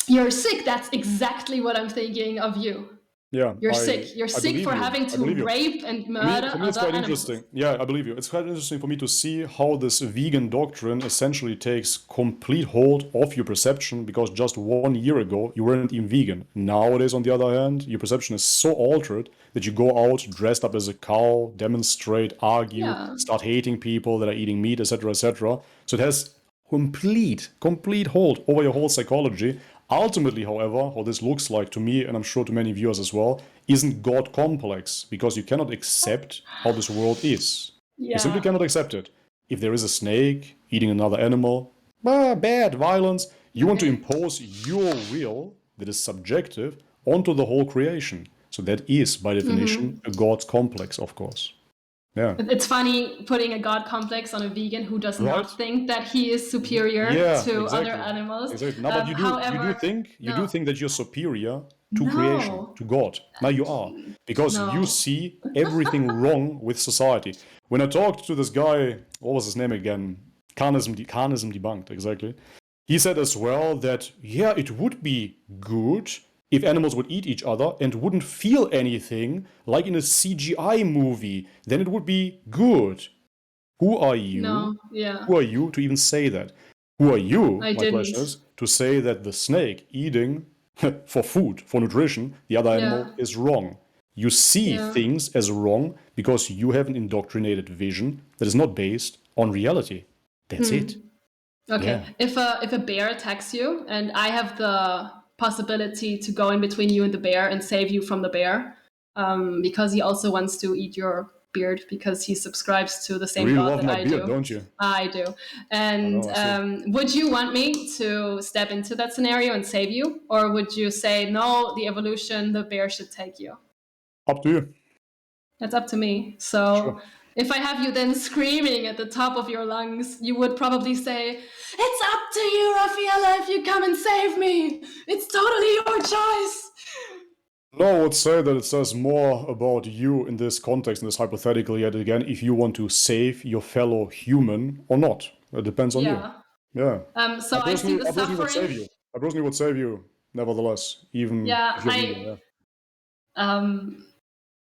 You're sick. That's exactly what I'm thinking of you. Yeah, you're sick. You're sick for having to rape and murder for me, it's other quite animals. Interesting. Yeah, I believe you. It's quite interesting for me to see how this vegan doctrine essentially takes complete hold of your perception, because just 1 year ago you weren't even vegan. Nowadays, on the other hand, your perception is so altered that you go out dressed up as a cow, demonstrate, argue, start hating people that are eating meat, etc., etc. So it has complete hold over your whole psychology. Ultimately, however, how this looks like to me, and I'm sure to many viewers as well, isn't God complex, because you cannot accept how this world is. Yeah. You simply cannot accept it. If there is a snake eating another animal, bad, violence, you want to impose your will that is subjective onto the whole creation. So that is, by definition, a God complex, of course. Yeah. It's funny putting a God complex on a vegan who does not think that he is superior to other animals. Exactly. No, but you do think that you're superior to creation, to God. Now you are, because you see everything wrong with society. When I talked to this guy, what was his name again? Carnism Debunked, exactly. He said as well that, it would be good if animals would eat each other and wouldn't feel anything, like in a CGI movie, then it would be good. Who are you? Who are you to even say that? Who are you, question is, to say that the snake eating for food, for nutrition, the other animal is wrong? You see things as wrong because you have an indoctrinated vision that is not based on reality. That's it. Okay. Yeah. If a bear attacks you and I have the possibility to go in between you and the bear and save you from the bear, because he also wants to eat your beard because he subscribes to the same God that I do. Don't you? I do. And would you want me to step into that scenario and save you, or would you say no, the evolution, the bear should take you? Up to you. That's up to me. So if I have you then screaming at the top of your lungs, you would probably say, it's up to you, Raffaella, if you come and save me. It's totally your choice. No, I would say that it says more about you in this context, in this hypothetical yet again, if you want to save your fellow human or not. It depends on you. Yeah. So I see the suffering. I personally would save you, nevertheless, even if you're vegan.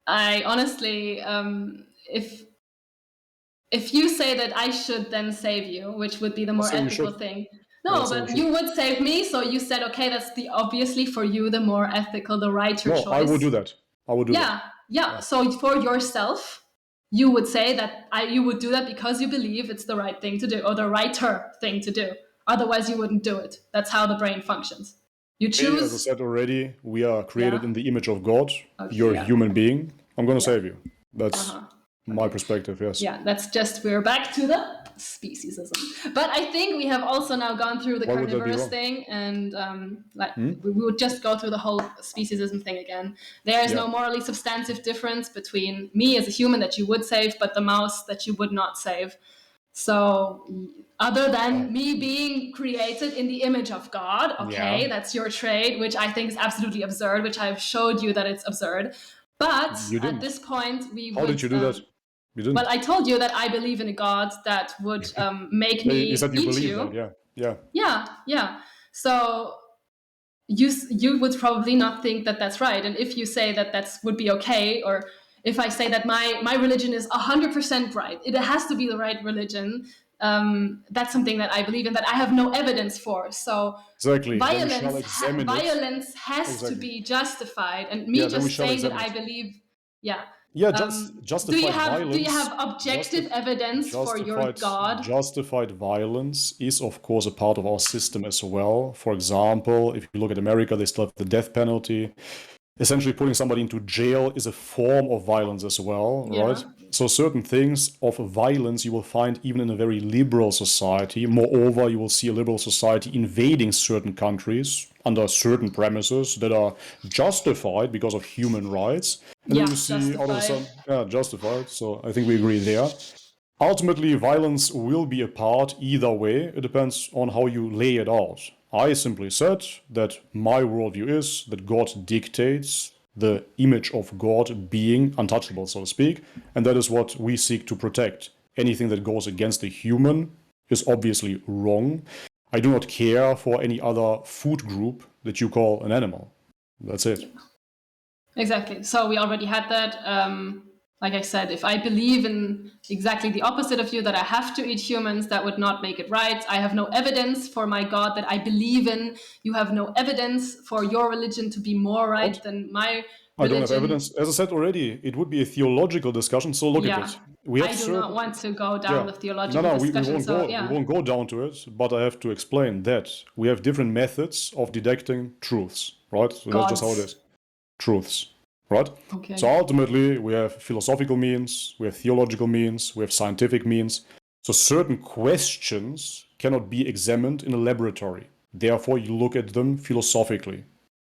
I honestly, if you say that I should then save you, which would be the more ethical thing. No, but you would save me, so you said, okay, that's obviously for you the more ethical, the righter choice. I would do that. Yeah. So for yourself, you would say that you would do that because you believe it's the right thing to do or the righter thing to do. Otherwise, you wouldn't do it. That's how the brain functions. You Me, choose. as I said already, we are created Yeah. in the image of God. Okay, You're yeah. a human being. I'm going to Yeah. save you. That's my perspective, yes. Yeah, that's just, we're back to the speciesism. But I think we have also now gone through the Why would that be carnivorous wrong? thing, and we would just go through the whole speciesism thing again. There is Yeah. no morally substantive difference between me as a human that you would save, but the mouse that you would not save. So other than me being created in the image of God, okay, Yeah. that's your trade, which I think is absolutely absurd, which I've showed you that it's absurd. But You didn't. at this point, we How would... did you do that? You didn't. Well, I told you that I believe in a God that would make me You said you eat believe you. that, yeah. Yeah. So you would probably not think that that's right. And if you say that that's would be okay, or if I say that my religion is 100% right, it has to be the right religion, that's something that I believe in, that I have no evidence for. So Exactly. violence has to be justified. And me just saying that I believe... Yeah. Justified violence. Do you have objective evidence for your God? Justified violence is, of course, a part of our system as well. For example, if you look at America, they still have the death penalty. Essentially, putting somebody into jail is a form of violence as well, right? So certain things of violence you will find even in a very liberal society. Moreover, you will see a liberal society invading certain countries under certain premises that are justified because of human rights. And then you see all of a sudden, justified. So I think we agree there. Ultimately, violence will be a part either way. It depends on how you lay it out. I simply said that my worldview is that God dictates the image of God being untouchable, so to speak, and that is what we seek to protect. Anything that goes against the human is obviously wrong. I do not care for any other food group that you call an animal. That's it. Exactly. So we already had that. Like I said, if I believe in exactly the opposite of you, that I have to eat humans, that would not make it right. I have no evidence for my God that I believe in. You have no evidence for your religion to be more right than my religion. I don't have evidence. As I said already, it would be a theological discussion, so look at it. I do not want to go down the theological discussion. We won't go down to it, but I have to explain that we have different methods of detecting truths, right? So that's just how it is. Truths. Right? Okay. So ultimately, we have philosophical means, we have theological means, we have scientific means. So certain questions cannot be examined in a laboratory. Therefore, you look at them philosophically,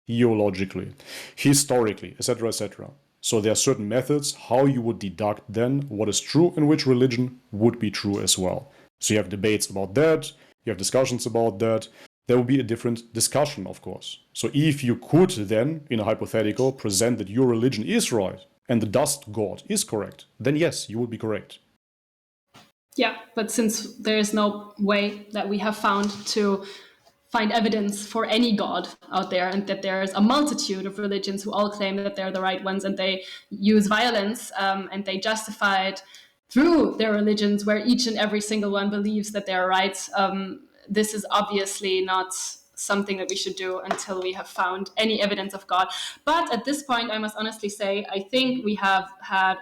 theologically, historically, etc., etc. So there are certain methods how you would deduct then what is true and which religion would be true as well. So you have debates about that, you have discussions about that. There will be a different discussion, of course. So if you could then, in a hypothetical, present that your religion is right and the dust god is correct, then yes, you would be correct. Yeah, but since there is no way that we have found to find evidence for any god out there, and that there is a multitude of religions who all claim that they're the right ones, and they use violence and they justify it through their religions, where each and every single one believes that they're right, this is obviously not something that we should do until we have found any evidence of God. But at this point, I must honestly say, I think we have had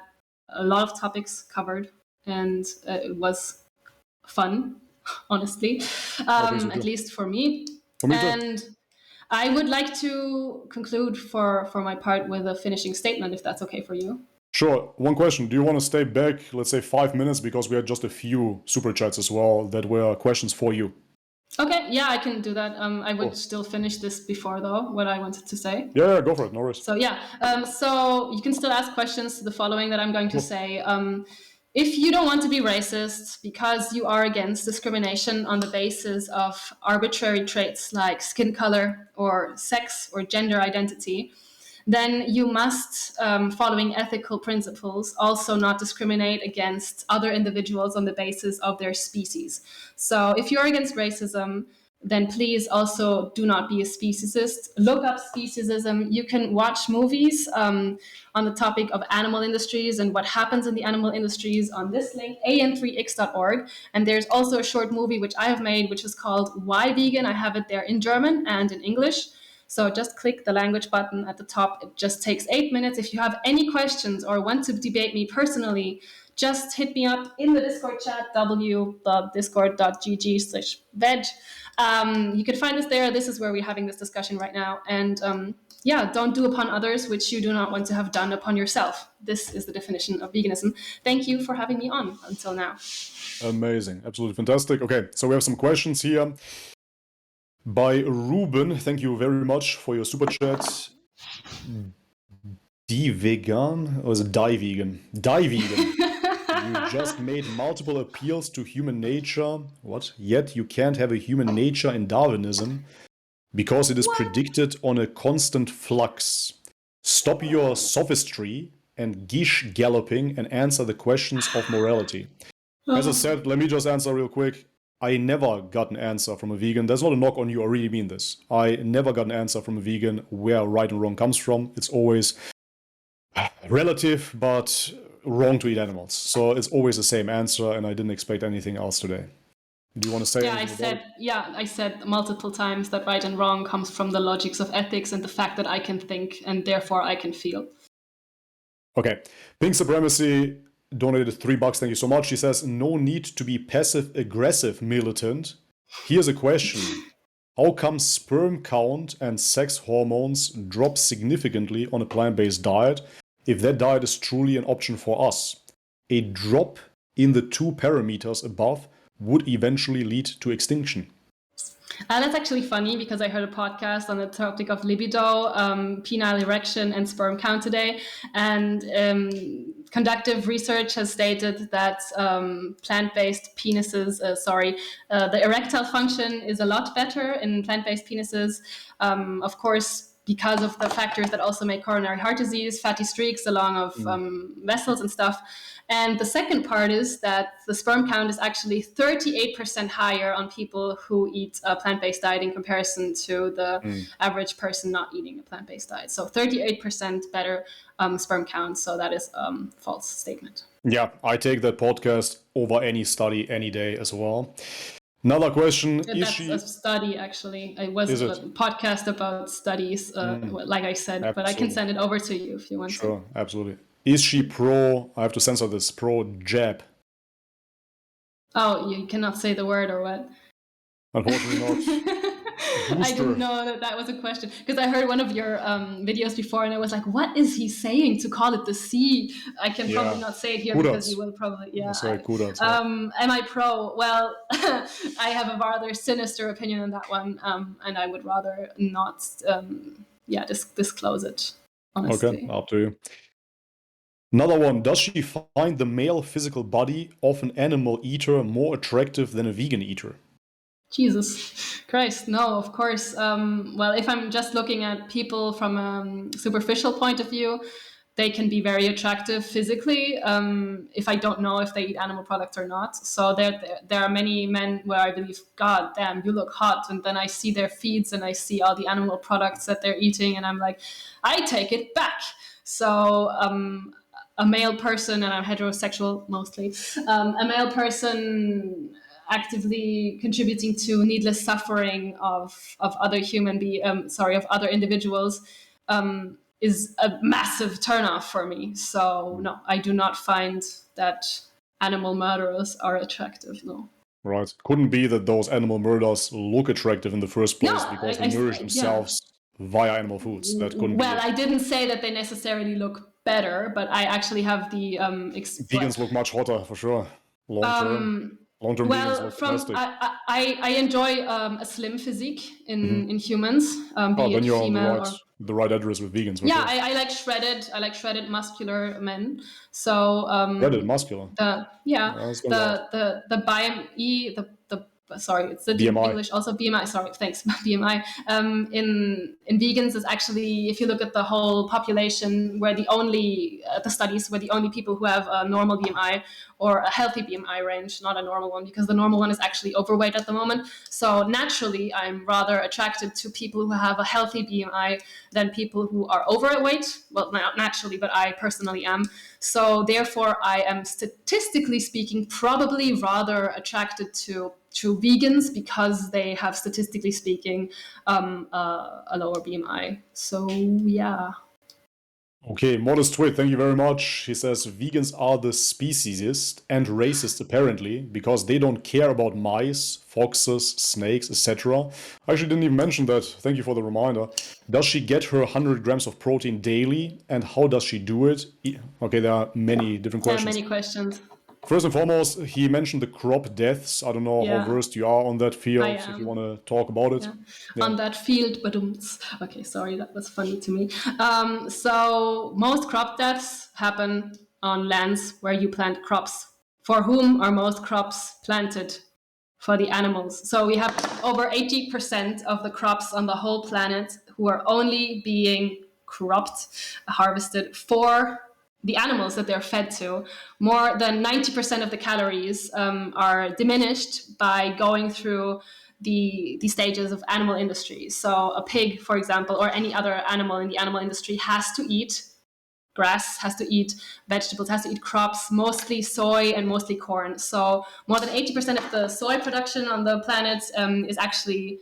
a lot of topics covered, and it was fun, honestly, at least for me. And I would like to conclude for my part with a finishing statement, if that's okay for you. Sure. One question. Do you want to stay back, let's say 5 minutes, because we had just a few super chats as well that were questions for you? Okay, yeah, I can do that. I would still finish this before, though, what I wanted to say. Yeah, go for it. No worries. So, so you can still ask questions to the following that I'm going to say. If you don't want to be racist because you are against discrimination on the basis of arbitrary traits like skin color or sex or gender identity, then you must, following ethical principles, also not discriminate against other individuals on the basis of their species. So if you're against racism, then please also do not be a speciesist. Look up speciesism. You can watch movies on the topic of animal industries and what happens in the animal industries on this link, an3x.org. And there's also a short movie which I have made, which is called Why Vegan? I have it there in German and in English. So just click the language button at the top. It just takes 8 minutes. If you have any questions or want to debate me personally, just hit me up in the Discord chat, w.discord.gg/veg. You can find us there. This is where we're having this discussion right now. And don't do upon others which you do not want to have done upon yourself. This is the definition of veganism. Thank you for having me on until now. Amazing. Absolutely fantastic. Okay, so we have some questions here by Ruben. Thank you very much for your super chat. Die-Vegan? Or is it Die-Vegan? Die-Vegan. You just made multiple appeals to human nature. What? Yet you can't have a human nature in Darwinism because it is predicted on a constant flux. Stop your sophistry and gish galloping and answer the questions of morality. As I said, let me just answer real quick. I never got an answer from a vegan. That's not a knock on you, I really mean this. I never got an answer from a vegan where right and wrong comes from. It's always relative, but wrong to eat animals. So it's always the same answer, and I didn't expect anything else today. Do you want to say anything? I said multiple times that right and wrong comes from the logics of ethics and the fact that I can think and therefore I can feel. Okay. Pink Supremacy donated $3. Thank you so much. She says, no need to be passive-aggressive, militant. Here's a question. How come sperm count and sex hormones drop significantly on a plant-based diet if that diet is truly an option for us? A drop in the two parameters above would eventually lead to extinction. That's actually funny because I heard a podcast on the topic of libido, penile erection, and sperm count today. And conductive research has stated that plant-based penises, the erectile function is a lot better in plant-based penises. Of course, because of the factors that also make coronary heart disease, fatty streaks along of vessels and stuff. And the second part is that the sperm count is actually 38% higher on people who eat a plant-based diet in comparison to the average person not eating a plant-based diet. So 38% better sperm count. So that is a false statement. Yeah, I take that podcast over any study any day as well. Another question. That's a study, actually. It was a podcast about studies, like I said, absolutely. But I can send it over to you if you want to. Sure, absolutely. Is she pro, I have to censor this, pro-jab? Oh, you cannot say the word or what? Unfortunately not. I didn't know that was a question. Because I heard one of your videos before and I was like, what is he saying to call it the C? I can probably not say it here because you will probably... Yeah. Sorry, kudos. Am I pro? Well, I have a rather sinister opinion on that one. And I would rather not disclose it, honestly. Okay, up to you. Another one. Does she find the male physical body of an animal eater more attractive than a vegan eater? Jesus Christ, no, of course. Well, if I'm just looking at people from a superficial point of view, they can be very attractive physically if I don't know if they eat animal products or not. So there are many men where I believe, God damn, you look hot. And then I see their feeds and I see all the animal products that they're eating. And I'm like, I take it back. So a male person, and I'm heterosexual mostly, a male person actively contributing to needless suffering of other of other individuals is a massive turnoff for me. So no, I do not find that animal murderers are attractive. No. Right. Couldn't be that those animal murderers look attractive in the first place because they nourish themselves via animal foods. That couldn't be. Well, I didn't say that they necessarily look better, but I actually have the vegans look much hotter for sure. Long-term vegans look fantastic. I enjoy a slim physique in humans, be it you're female on the right address with vegans. Yeah, sure. I like shredded. I like shredded muscular men. So shredded muscular. The BMI. Sorry, it's the BMI. English also BMI. Sorry, thanks. BMI. In vegans is actually, if you look at the whole population, where the studies where the only people who have a normal BMI or a healthy BMI range, not a normal one, because the normal one is actually overweight at the moment. So naturally, I'm rather attracted to people who have a healthy BMI than people who are overweight. Well, not naturally, but I personally am. So therefore, I am statistically speaking probably rather attracted to vegans because they have, statistically speaking, a lower BMI. So yeah. Okay, Modest Twit, thank you very much. He says vegans are the speciesist and racist apparently because they don't care about mice, foxes, snakes, etc. I actually didn't even mention that. Thank you for the reminder. Does she get her 100 grams of protein daily and how does she do it? Okay, there are many different questions. Many questions. First and foremost, he mentioned the crop deaths. I don't know how versed you are on that field, if you want to talk about it. Yeah. On that field, but okay, sorry, that was funny to me. So most crop deaths happen on lands where you plant crops. For whom are most crops planted? For the animals. So we have over 80% of the crops on the whole planet who are only being cropped, harvested for the animals that they're fed to. More than 90% of the calories are diminished by going through the stages of animal industry. So a pig, for example, or any other animal in the animal industry has to eat grass, has to eat vegetables, has to eat crops, mostly soy and mostly corn. So more than 80% of the soy production on the planet is actually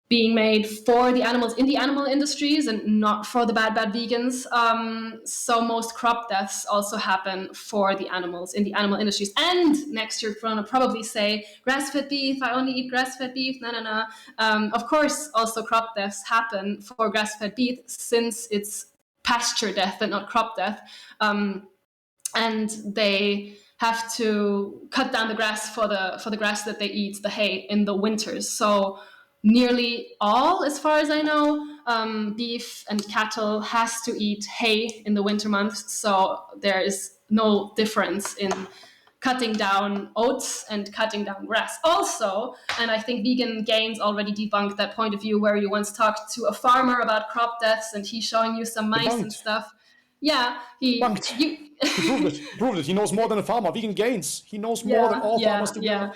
being made for the animals in the animal industries and not for the bad vegans. So most crop deaths also happen for the animals in the animal industries. And next you're going to probably say, grass-fed beef, I only eat grass-fed beef, no. Of course, also crop deaths happen for grass-fed beef since it's pasture death and not crop death. And they have to cut down the grass for the grass that they eat, the hay, in the winters. So nearly all, as far as I know, beef and cattle has to eat hay in the winter months. So there is no difference in cutting down oats and cutting down grass. Also, and I think Vegan Gains already debunked that point of view where you once talked to a farmer about crop deaths and he's showing you some mice and stuff. Yeah, he proved it. He knows more than a farmer. Vegan Gains. He knows more than all farmers together.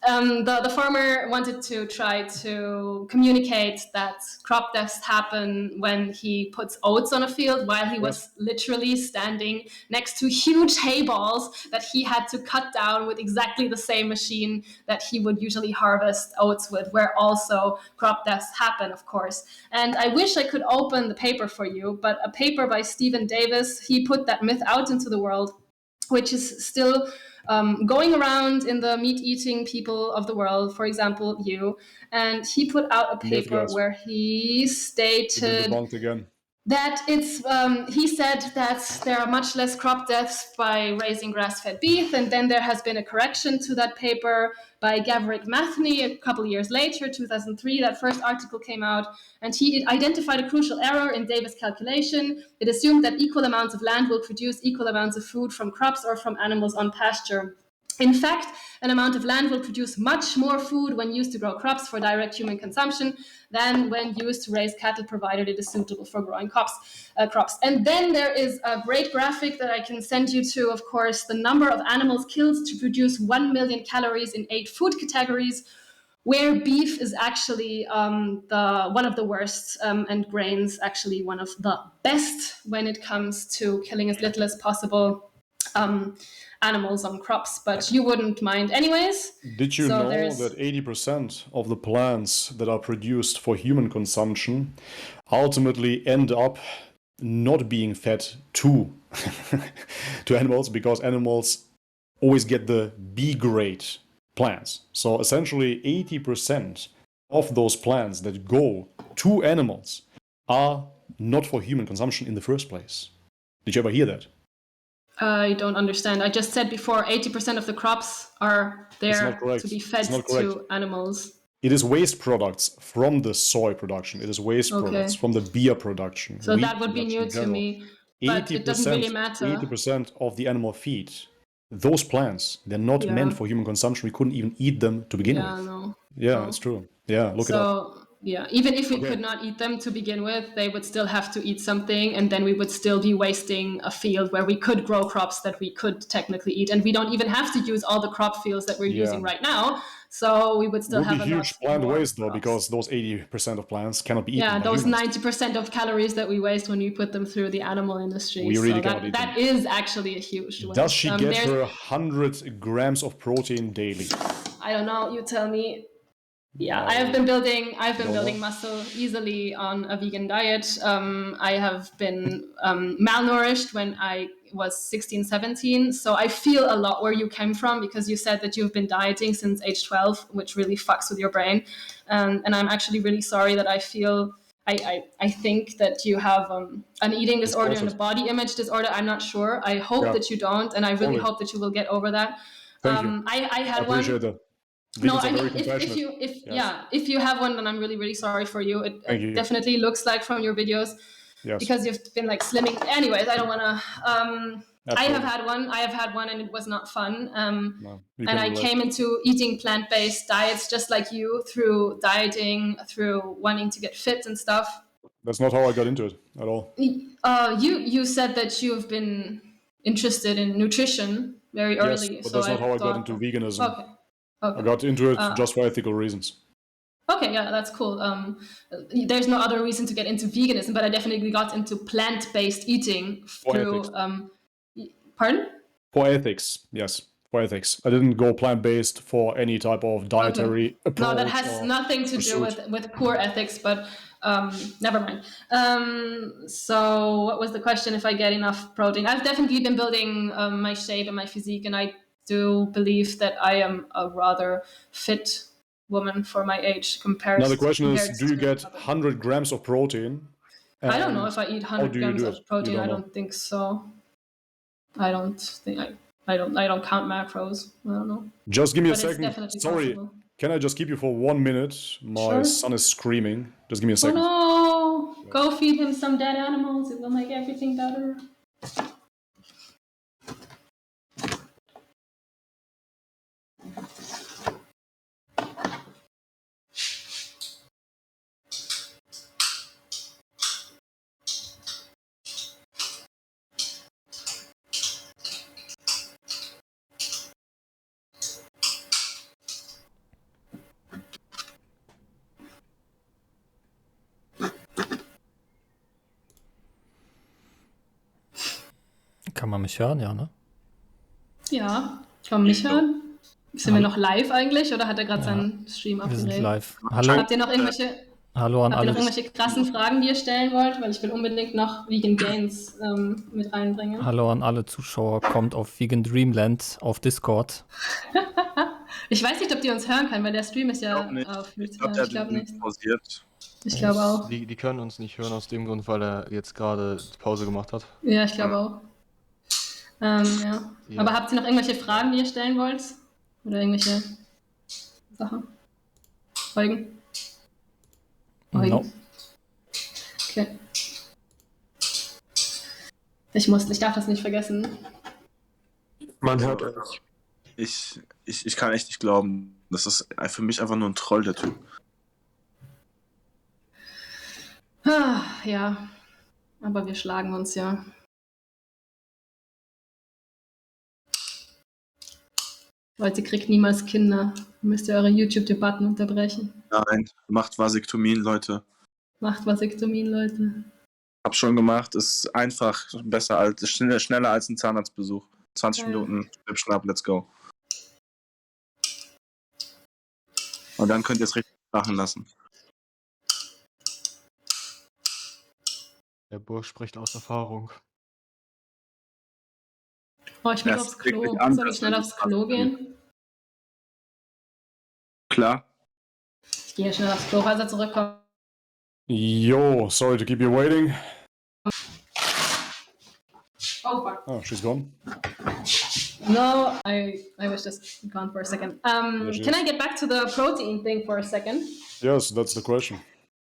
The farmer wanted to try to communicate that crop deaths happen when he puts oats on a field while he was literally standing next to huge hay balls that he had to cut down with exactly the same machine that he would usually harvest oats with, where also crop deaths happen, of course. And I wish I could open the paper for you, but a paper by Stephen Davis, he put that myth out into the world, which is still going around in the meat-eating people of the world, for example, you. And he put out a paper where he stated that it's, he said that there are much less crop deaths by raising grass-fed beef, and then there has been a correction to that paper by Gavrik Matheny a couple of years later, 2003, that first article came out, and he identified a crucial error in Davis' calculation. It assumed that equal amounts of land will produce equal amounts of food from crops or from animals on pasture. In fact, an amount of land will produce much more food when used to grow crops for direct human consumption than when used to raise cattle, provided it is suitable for growing crops. And then there is a great graphic that I can send you to, of course, the number of animals killed to produce 1 million calories in 8 food categories, where beef is actually one of the worst, and grains actually one of the best when it comes to killing as little as possible animals on crops, but you wouldn't mind anyways. Did you know that 80% of the plants that are produced for human consumption ultimately end up not being fed to animals, because animals always get the B grade plants. So essentially 80% of those plants that go to animals are not for human consumption in the first place. Did you ever hear that? I don't understand. I just said before, 80% of the crops are there to be fed to animals. It is waste products from the soy production. It is waste products from the beer production. So that would be new to me, but it doesn't really matter. 80% of the animal feed, those plants, they're not meant for human consumption. We couldn't even eat them to begin with. It's true. Yeah, look it up. Yeah, even if we could not eat them to begin with, they would still have to eat something, and then we would still be wasting a field where we could grow crops that we could technically eat. And we don't even have to use all the crop fields that we're using right now. So we would still have a huge plant waste, though, because those 80% of plants cannot be eaten. Yeah, those 90% of calories that we waste when we put them through the animal industry. We really cannot eat them. That is actually a huge waste. Does she get her 100 grams of protein daily? I don't know. You tell me. Yeah, I have been building muscle easily on a vegan diet. I have been malnourished when I was 16, 17. So I feel a lot where you came from, because you said that you've been dieting since age 12, which really fucks with your brain. And I'm actually really sorry that I feel, I think that you have an eating disorder and a body image disorder. I'm not sure. I hope that you don't. And I really hope that you will get over that. Thank you. I had I appreciate one. that. No, Vegans I are very mean, if compassionate. you Yes. if you have one, then I'm really, really sorry for you. Thank It you. definitely looks like from your videos, Yes. because you've been like slimming. Anyways, I don't want to. I have Absolutely. had one, and it was not fun. No, you And can I relate. came into eating plant-based diets just like you, through dieting, through wanting to get fit and stuff. That's not how I got into it at all. You said that you've been interested in nutrition very early. Yes, but So that's not how I got thought, into veganism. okay. Okay. I got into it just for ethical reasons. Okay, yeah, that's cool. There's no other reason to get into veganism, but I definitely got into plant-based eating through. Pardon? For ethics, yes. For ethics. I didn't go plant-based for any type of dietary approach. No, that has nothing to do with poor ethics, but never mind. So what was the question? If I get enough protein? I've definitely been building my shape and my physique, and I do believe that I am a rather fit woman for my age compared. Now the question is, do you get 100 grams of protein? I don't know if I eat 100 grams of protein. I don't think so. I don't count macros. I don't know. Just give me a second. Sorry. Possible. Can I just keep you for 1 minute? My son is screaming. Just give me a second. Oh no! Go feed him some dead animals. It will make everything better. Kann man mich hören, ja, ne? Ja, kann man mich hören? Sind wir noch live eigentlich, oder hat er gerade seinen Stream abgedreht? Wir sind live. Hallo. Habt ihr noch irgendwelche, Hallo an alle. irgendwelche krassen Fragen, die ihr stellen wollt? Weil ich will unbedingt noch Vegan Gains mit reinbringen. Hallo an alle Zuschauer. Kommt auf Vegan Dreamland auf Discord. Ich weiß nicht, ob die uns hören können, weil der Stream ist ja auf YouTube. Ich glaube nicht. Pausiert. Ich glaube auch. Die können uns nicht hören aus dem Grund, weil er jetzt gerade Pause gemacht hat. Ja, ich glaube auch. Ja. Aber habt ihr noch irgendwelche Fragen, die ihr stellen wollt? Oder irgendwelche Sachen? Eugen? No. Okay. Ich darf das nicht vergessen. Man hört euch. Ich kann echt nicht glauben. Das ist für mich einfach nur ein Troll, der Typ. Ja, aber wir schlagen uns ja. Leute, kriegt niemals Kinder. Müsst ihr eure YouTube-Debatten unterbrechen. Nein, macht Vasektomien, Leute. Macht Vasektomien, Leute. Hab schon gemacht, ist einfach besser als, schneller als ein Zahnarztbesuch. 20 Minuten, Schnapp, let's go. Und dann könnt ihr es richtig machen lassen. Der Bursch spricht aus Erfahrung. Oh, ich will aufs Klo. Soll ich schnell aufs Klo gehen? Klar. Ich gehe schnell aufs Klo, falls er zurückkommt. Yo, sorry to keep you waiting. Oh, fuck. Oh, she's gone. No, I was just gone for a second. Can I get back to the protein thing for a second? Yes, that's the question.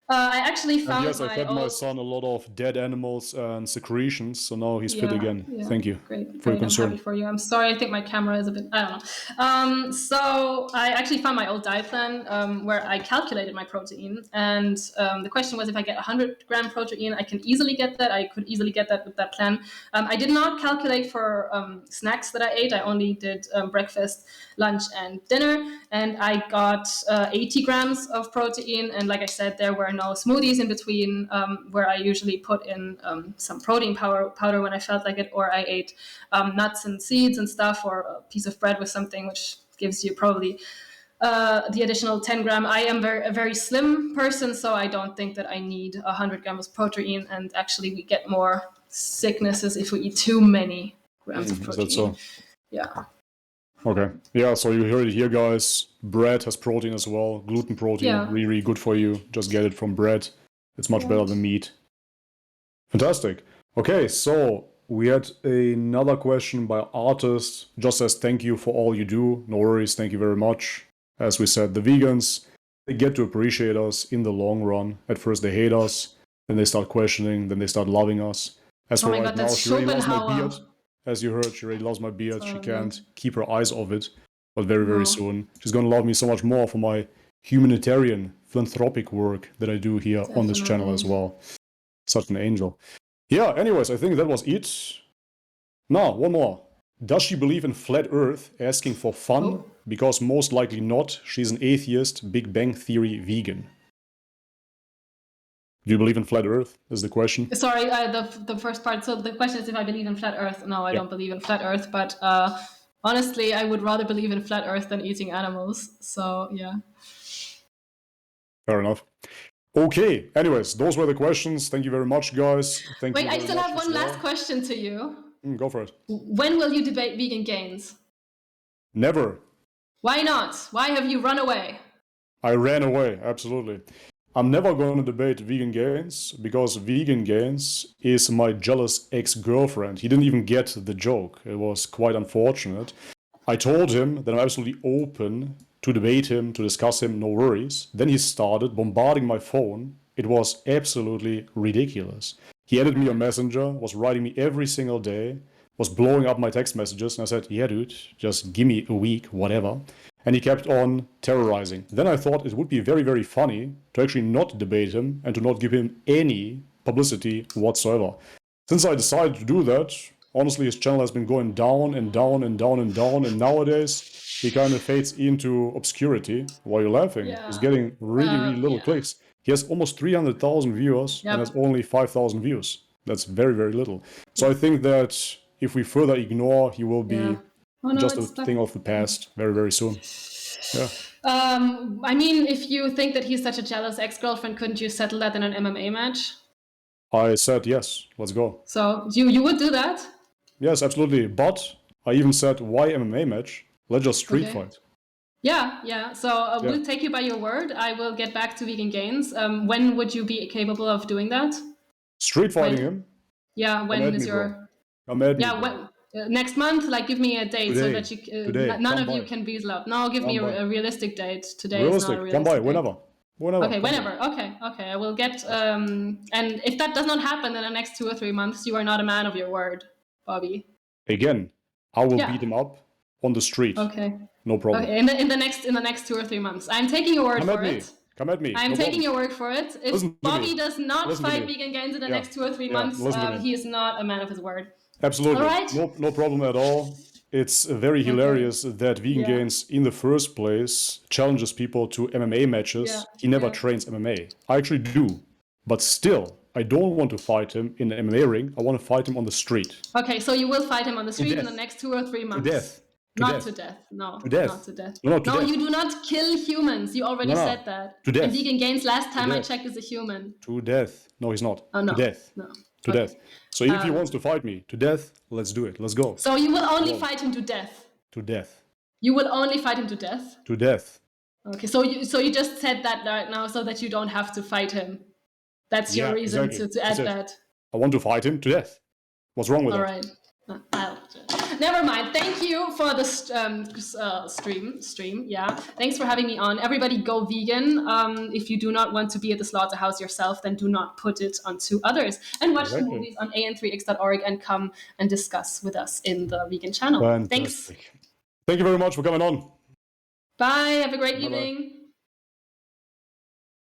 I actually found I fed my son a lot of dead animals and secretions, so now he's fit again. Yeah. Thank you Great. for your concern. I'm happy for you. I'm sorry, I think my camera is a bit, I don't know. So I actually found my old diet plan where I calculated my protein. And the question was, if I get 100 gram protein, I can easily get that. I could easily get that with that plan. I did not calculate for snacks that I ate. I only did breakfast, lunch, and dinner. And I got 80 grams of protein. And like I said, there were no smoothies in between, where I usually put in some protein powder when I felt like it, or I ate nuts and seeds and stuff, or a piece of bread with something, which gives you probably the additional 10 gram. I am a very slim person, so I don't think that I need 100 grams of protein. And actually, we get more sicknesses if we eat too many grams of protein. Is that so? Yeah. Okay. Yeah, so you heard it here, guys. Bread has protein as well. Gluten protein, really, really good for you. Just get it from bread. It's much better than meat. Fantastic. Okay, so we had another question by artist. Just says, thank you for all you do. No worries, thank you very much. As we said, the vegans, they get to appreciate us in the long run. At first they hate us, then they start questioning, then they start loving us. As for right now, she already loves my beard. As you heard, she already loves my beard. She can't keep her eyes off it. But very, very soon, she's going to love me so much more for my humanitarian, philanthropic work that I do here on this channel as well. Such an angel. Yeah, anyways, I think that was it. Now, one more. Does she believe in flat Earth? Asking for fun? Because most likely not. She's an atheist, Big Bang Theory vegan. Do you believe in flat Earth? Is the question. Sorry, the first part. So the question is if I believe in flat Earth. No, I don't believe in flat Earth. But honestly, I would rather believe in flat Earth than eating animals. So yeah. Fair enough. Okay. Anyways, those were the questions. Thank you very much, guys. Thank you. Wait, I still have one last question to you. Go for it. When will you debate vegan gains? Never. Why not? Why have you run away? I ran away, absolutely. I'm never going to debate vegan gains because vegan gains is my jealous ex-girlfriend. He didn't even get the joke. It was quite unfortunate. I told him that I'm absolutely open to debate him, to discuss him, no worries. Then he started bombarding my phone. It was absolutely ridiculous. He added me on Messenger, was writing me every single day, was blowing up my text messages, and I said, yeah, dude, just give me a week, whatever. And he kept on terrorizing. Then I thought it would be very, very funny to actually not debate him and to not give him any publicity whatsoever. Since I decided to do that, honestly, his channel has been going down and down and down and down, and nowadays he kind of fades into obscurity. Why are you laughing? Yeah. He's getting really, really little clicks. He has almost 300,000 viewers and has only 5,000 views. That's very, very little. So I think that if we further ignore, he will be just a thing of the past very, very soon. Yeah. I mean, if you think that he's such a jealous ex-girlfriend, couldn't you settle that in an MMA match? I said, yes, let's go. So you would do that? Yes, absolutely. But I even said, why MMA match? Let's just street fight. Yeah. So we'll take you by your word. I will get back to vegan gains. When would you be capable of doing that? Street fighting him? Yeah, when is your... when, next month, like give me a date so that you none of you can be loud. No, give me a realistic date. Today is not a realistic Come by, date. whenever. Okay, whenever. Okay. I will get... and if that does not happen in the next 2 or 3 months, you are not a man of your word, Bobby. Again, I will beat him up on the street. Okay. No problem. Okay, in the next 2 or 3 months. I'm taking your word for it. Come at me. I'm taking your word for it. If Bobby does not fight vegan gains in the next 2 or 3 months, he is not a man of his word. Absolutely. All right. No problem at all. It's very hilarious that vegan gains in the first place challenges people to MMA matches. He never trains MMA. I actually do. But still, I don't want to fight him in an MMA ring. I want to fight him on the street. Okay, so you will fight him on the street in the next 2 or 3 months. To death. Not to death. No. To death. Not to death. No, to death. You do not kill humans. You already said that. To death. And vegan gains, last time I checked, is a human. To death. No, he's not. Oh, no. To death. No. To death. So if he wants to fight me to death, let's do it. Let's go. So you will only fight him to death? To death. You will only fight him to death? To death. Okay, so you just said that right now so that you don't have to fight him. That's your reason to add that. I want to fight him to death. What's wrong with that? All right. Never mind. Thank you for the stream. Yeah. Thanks for having me on. Everybody go vegan. If you do not want to be at the slaughterhouse yourself, then do not put it onto others. And watch the movies on an3x.org and come and discuss with us in the vegan channel. Fantastic. Thanks. Thank you very much for coming on. Bye. Have a great evening.